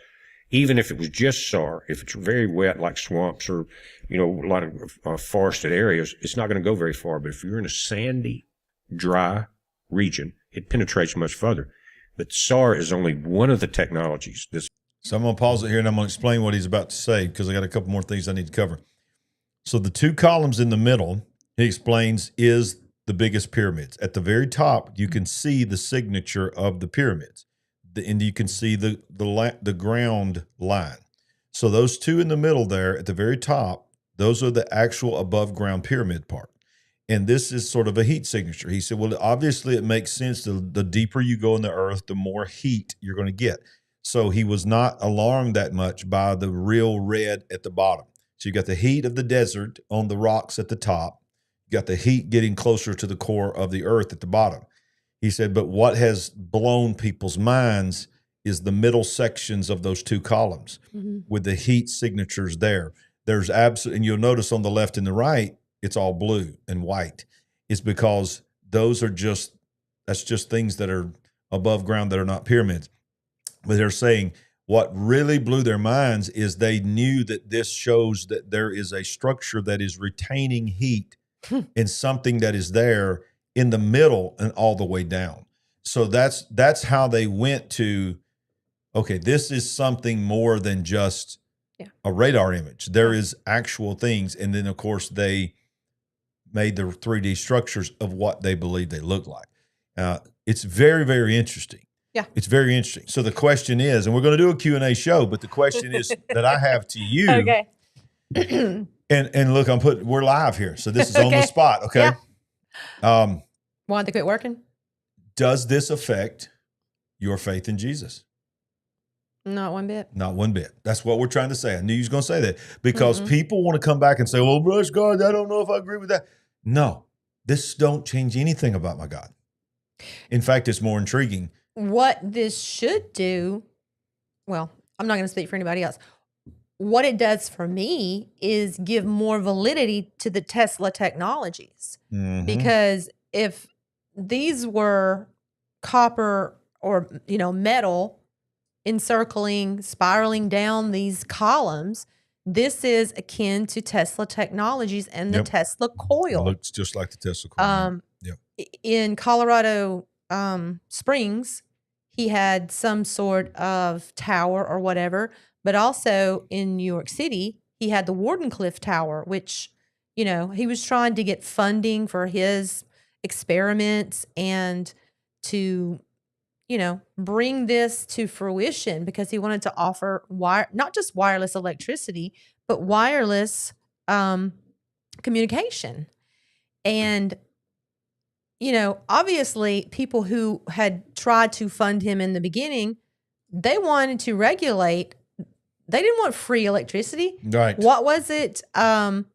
even if it was just SAR, if it's very wet like swamps or, a lot of forested areas, it's not going to go very far. But if you're in a sandy, dry region, it penetrates much further. But SAR is only one of the technologies. So I'm going to pause it here and I'm going to explain what he's about to say, because I got a couple more things I need to cover. So the 2 columns in the middle, he explains, is the biggest pyramids. At the very top, you can see the signature of the pyramids. and you can see the ground line. So those two in the middle there at the very top, those are the actual above ground pyramid part. And this is sort of a heat signature. He said, well, obviously it makes sense. The deeper you go in the earth, the more heat you're going to get. So he was not alarmed that much by the real red at the bottom. So you got the heat of the desert on the rocks at the top. You got the heat getting closer to the core of the earth at the bottom. He said, but what has blown people's minds is the middle sections of those two columns with the heat signatures there. There's absolutely, and you'll notice on the left and the right, it's all blue and white. It's because those are that's just things that are above ground that are not pyramids. But they're saying what really blew their minds is they knew that this shows that there is a structure that is retaining heat and something that is there in the middle and all the way down. So that's how they went to, okay, this is something more than just a radar image. There is actual things. And then, of course, they made the 3D structures of what they believe they look like. It's very, very interesting. Yeah. It's very interesting. So the question is, and we're going to do a Q&A show, but the question is that I have to you. Okay. and look, we're live here. So this is on the spot. Okay. Yeah. Want to quit working? Does this affect your faith in Jesus? Not one bit. Not one bit. That's what we're trying to say. I knew you was going to say that because people want to come back and say, well, bless God, I don't know if I agree with that. No, this don't change anything about my God. In fact, it's more intriguing. What this should do, well, I'm not going to speak for anybody else. What it does for me is give more validity to the Tesla technologies. Because if these were copper or, metal encircling, spiraling down these columns, this is akin to Tesla technologies and the Tesla coil. It looks just like the Tesla coil. In Colorado Springs, he had some sort of tower or whatever, but also in New York City, he had the Wardenclyffe Tower, which, he was trying to get funding for his experiments and to, bring this to fruition because he wanted to offer not just wireless electricity, but wireless communication. And obviously people who had tried to fund him in the beginning, they wanted to regulate. They didn't want free electricity. Right. What was it? JP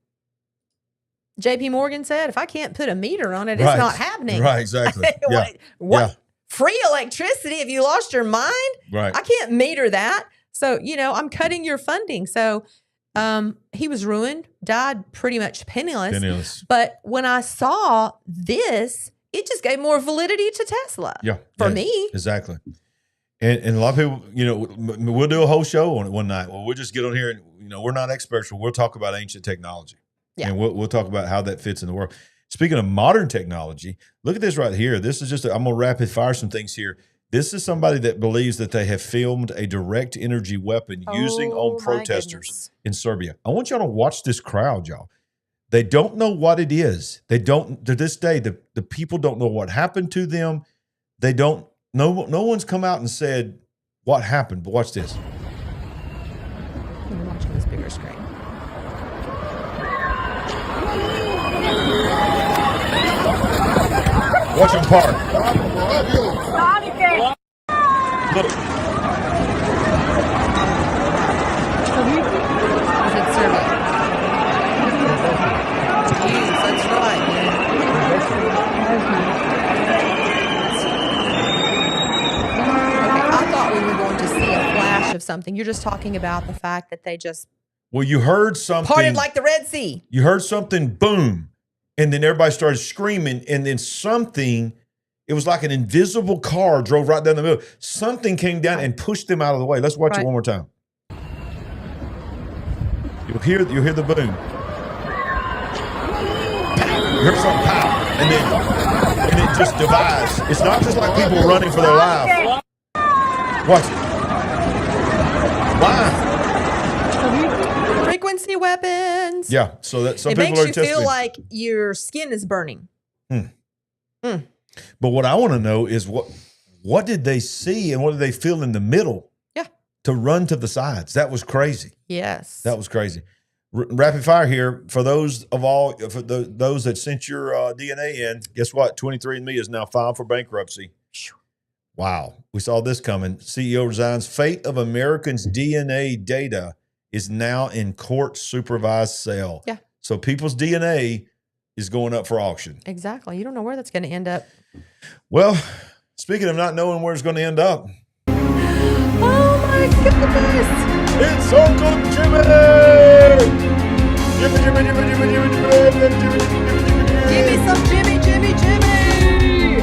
Morgan said, if I can't put a meter on it, it's not happening. Right, exactly. What? Free electricity if you lost your mind? Right. I can't meter that. So, I'm cutting your funding. So he was ruined, died pretty much penniless. But when I saw this, it just gave more validity to Tesla. For me. Exactly. And a lot of people, we'll do a whole show on it one night. Well, we'll just get on here and, we're not experts, but we'll talk about ancient technology. Yeah. And we'll talk about how that fits in the world. Speaking of modern technology, look at this right here. This is I'm going to rapid fire some things here. This is somebody that believes that they have filmed a direct energy weapon using on protesters in Serbia. I want y'all to watch this crowd, y'all. They don't know what it is. They don't, to this day, the people don't know what happened to them. They don't, no one's come out and said what happened, but watch this. I'm watching this bigger screen. Watch them park. Look. Is it Serbia? Jeez, that's right, man. Okay, I thought we were going to see a flash of something. You're just talking about the fact that they just Well, you heard something. parted like the Red Sea. You heard something, boom. And then everybody started screaming. And then something, it was like an invisible car drove right down the middle. Something came down and pushed them out of the way. Let's watch it one more time. You'll hear the boom. You heard something pow. And it just divides. It's not just like people running for their life. Watch it. Why? Frequency weapons. Yeah, so that some it people makes are you testing. feel like your skin is burning. But what I want to know is what did they see and what did they feel in the middle? Yeah. To run to the sides. That was crazy. Yes. That was crazy. Rapid fire here for those those that sent your DNA in. Guess what? 23andMe is now filed for bankruptcy. Wow, we saw this coming. CEO resigns. Fate of Americans' DNA data is now in court supervised sale. Yeah. So people's DNA is going up for auction. Exactly. You don't know where that's going to end up. Well, speaking of not knowing where it's going to end up. Oh my goodness. It's Uncle Jimmy! Jimmy. Give me some Jimmy.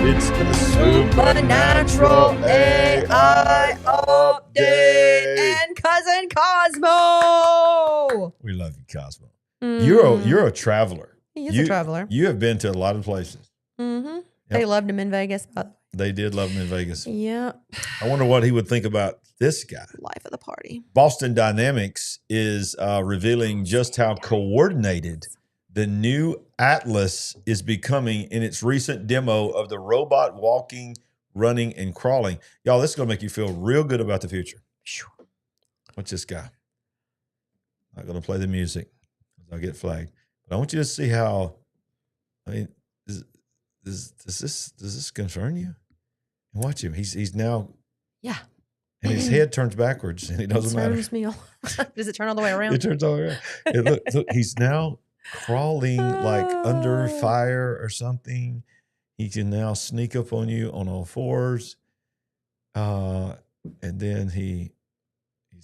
It's the Supernatural AI Update. And Cousin Cosmo. We love you, Cosmo. You're a traveler. He is a traveler. You have been to a lot of places. Mm-hmm. Yep. They loved him in Vegas. They did love him in Vegas. Yeah. I wonder what he would think about this guy. Life of the party. Boston Dynamics is revealing just how coordinated the new Atlas is becoming in its recent demo of the robot walking, running, and crawling. Y'all, this is going to make you feel real good about the future. What's this guy? I'm not going to play the music. I'll get flagged. But I want you to see how, I mean, does this concern you? And watch him. He's now. Yeah. And his head turns backwards, and it doesn't matter. Does it turn all the way around? It turns all the way around. And look, he's now crawling like under fire or something. He can now sneak up on you on all fours. And then he's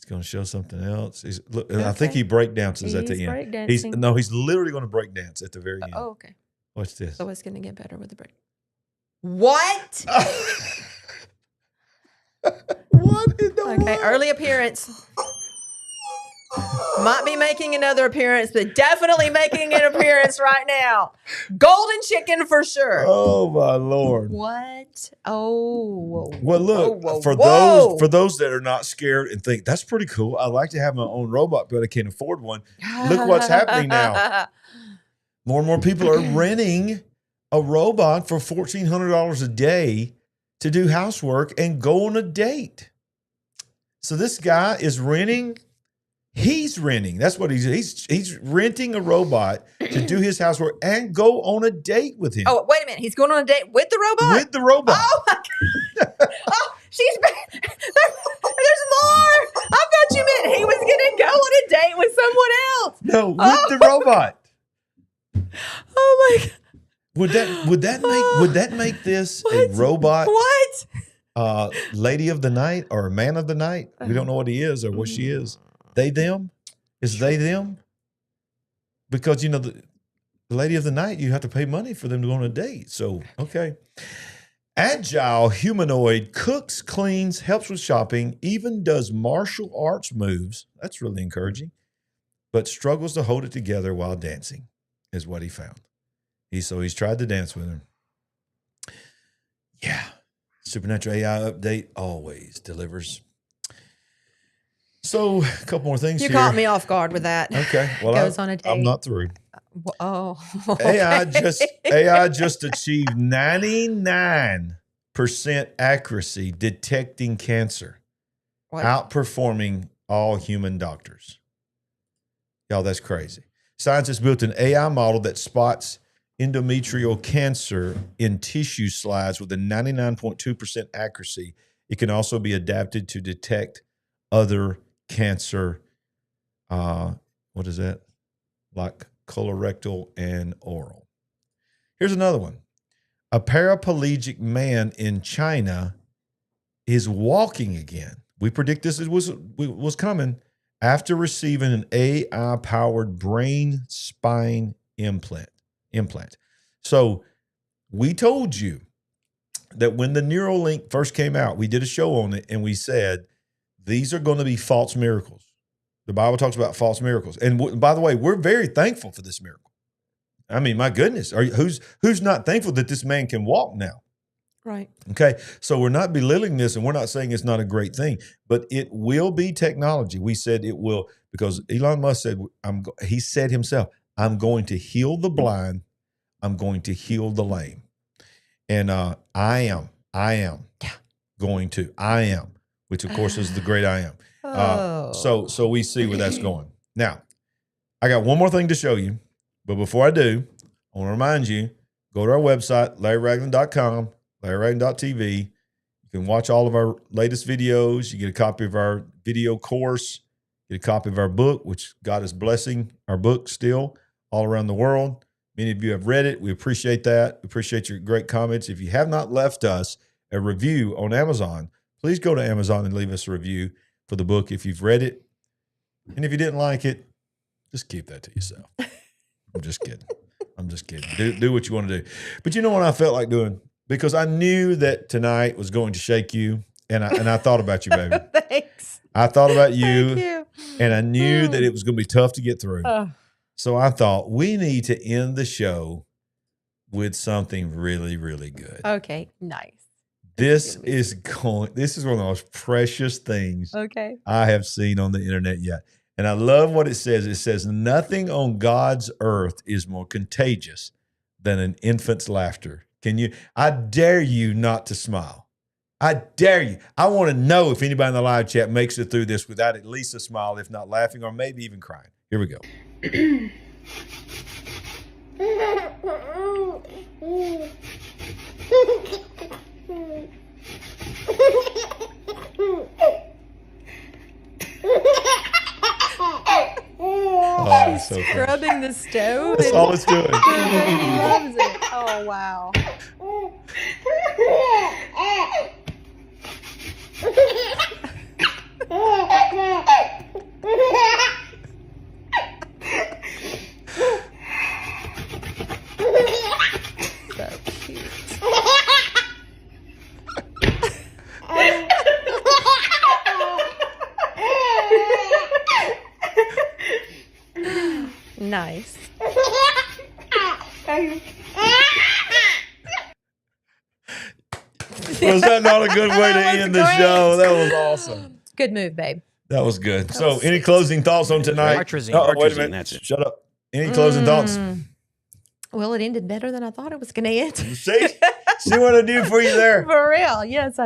going to show something else. And I think he breakdances at the end. He's literally going to breakdance at the very end. Oh, okay. Watch this. So it's going to get better with the break. What? What in the world? Early appearance. Might be making another appearance, but definitely making an appearance right now. Golden chicken for sure. Oh my Lord. What? Oh. Well, look, for those that are not scared and think that's pretty cool. I like to have my own robot, but I can't afford one. Look what's happening now. More and more people are renting a robot for $1,400 a day to do housework and go on a date. So this guy is renting. He's renting. That's what he's renting a robot to do his housework and go on a date with him. Oh, wait a minute. He's going on a date with the robot? With the robot. Oh, my God. Oh, she's back. There's more. I thought you meant he was going to go on a date with someone else. No, with the robot. Oh, my God. Would that make this a robot? What? Lady of the night or man of the night? We don't know what he is or what she is. They, them? Is they, them? Because, the lady of the night, you have to pay money for them to go on a date. So, okay. Agile humanoid cooks, cleans, helps with shopping, even does martial arts moves. That's really encouraging. But struggles to hold it together while dancing is what he found. He's tried to dance with her. Yeah. Supernatural AI update always delivers. So, a couple more things you here. caught me off guard with that. Okay. Well, goes on a date. I'm not through. Oh. Okay. AI just achieved 99% accuracy detecting cancer, outperforming all human doctors. Y'all, that's crazy. Scientists built an AI model that spots endometrial cancer in tissue slides with a 99.2% accuracy. It can also be adapted to detect other cancer, what is that? Like colorectal and oral. Here's another one. A paraplegic man in China is walking again. We predict this was coming after receiving an AI-powered brain spine implant. So we told you that when the Neuralink first came out, we did a show on it and we said, these are going to be false miracles. The Bible talks about false miracles. And by the way, we're very thankful for this miracle. I mean, my goodness, who's not thankful that this man can walk now? Right. Okay. So we're not belittling this and we're not saying it's not a great thing, but it will be technology. We said it will, because Elon Musk said, he said himself, I'm going to heal the blind. I'm going to heal the lame. And I am. Yeah. going to I am, which of course is the great I am. So we see where that's going. Now, I got one more thing to show you, but before I do, I want to remind you, go to our website, LarryRagland.com, LarryRagland.tv. You can watch all of our latest videos. You get a copy of our video course, get a copy of our book, which God is blessing our book still all around the world. Many of you have read it. We appreciate that. We appreciate your great comments. If you have not left us a review on Amazon, please go to Amazon and leave us a review for the book if you've read it. And if you didn't like it, just keep that to yourself. I'm just kidding. I'm just kidding. Do what you want to do. But you know what I felt like doing? Because I knew that tonight was going to shake you, and I thought about you, baby. Thanks. I thought about you, Thank you. and I knew that it was going to be tough to get through. So I thought we need to end the show with something really, really good. Okay, nice. This is one of the most precious things I have seen on the internet yet. And I love what it says. It says, nothing on God's earth is more contagious than an infant's laughter. I dare you not to smile. I dare you. I want to know if anybody in the live chat makes it through this without at least a smile, if not laughing, or maybe even crying. Here we go. Oh, He's so scrubbing the stove. That's all it's doing. He loves it. Oh, wow. So cute. Nice. Was that not a good way to end the show? That was awesome. Good move, babe. That was good. So, any closing thoughts on tonight? Wait a minute. That's it. Shut up. Any closing thoughts? Well, it ended better than I thought it was going to end. See what I do for you there? For real. Yes.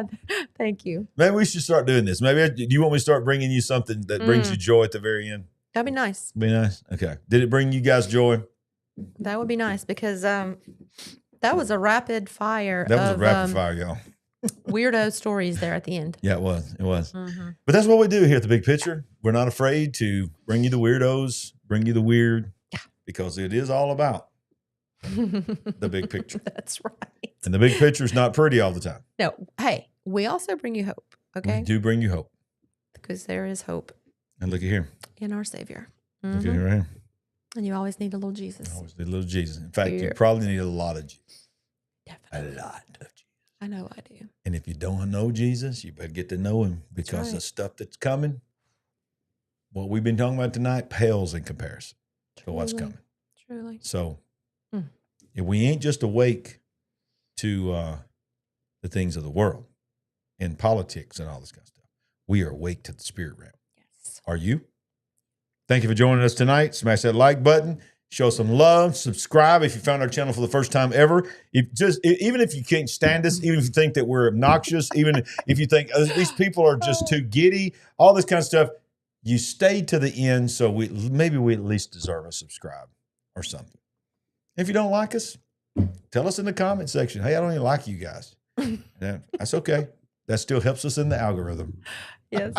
Thank you. Maybe we should start doing this. Maybe do you want me to start bringing you something that brings you joy at the very end? That'd be nice. Be nice. Okay. Did it bring you guys joy? That would be nice because that was a rapid fire. That was a rapid fire, y'all. Weirdo stories there at the end. Yeah, it was. It was. But that's what we do here at The Big Picture. We're not afraid to bring you the weirdos, bring you the weird, because it is all about the big picture. That's right. And the big picture is not pretty all the time. No. Hey, we also bring you hope. Okay. We do bring you hope. Because there is hope. And look at here. In our Savior. Look at here right here. And you always need a little Jesus. You always need a little Jesus. In fact, you probably need a lot of Jesus. Definitely. A lot of Jesus. I know I do. And if you don't know Jesus, you better get to know him, because the stuff that's coming, what we've been talking about tonight, pales in comparison to what's coming. Truly. So if we ain't just awake to the things of the world and politics and all this kind of stuff, we are awake to the spirit realm. Yes. Are you? Thank you for joining us tonight. Smash that like button. Show some love. Subscribe if you found our channel for the first time ever. Even if you can't stand us, even if you think that we're obnoxious, even if you think these people are just too giddy, all this kind of stuff, you stay to the end, so maybe we at least deserve a subscribe or something. If you don't like us, tell us in the comment section. Hey, I don't even like you guys. Yeah, that's okay. That still helps us in the algorithm. Yes.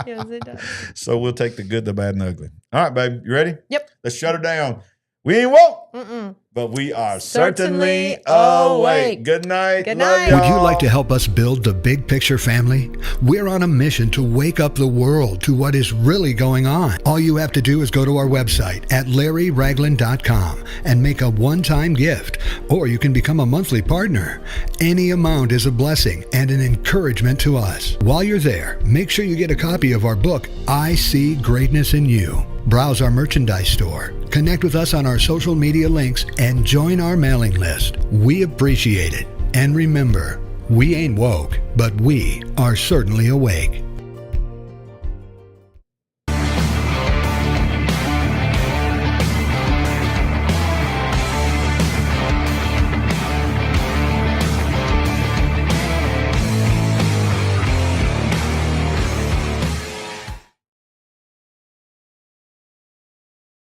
Yes, it does. So we'll take the good, the bad, and the ugly. All right, babe. You ready? Yep. Let's shut her down. We ain't woke, but we are certainly awake. Good night. Good Love night. y'all. Would you like to help us build the Big Picture family? We're on a mission to wake up the world to what is really going on. All you have to do is go to our website at LarryRagland.com and make a one-time gift, or you can become a monthly partner. Any amount is a blessing and an encouragement to us. While you're there, make sure you get a copy of our book, I See Greatness in You. Browse our merchandise store, connect with us on our social media links, and join our mailing list. We appreciate it. And remember, we ain't woke, but we are certainly awake.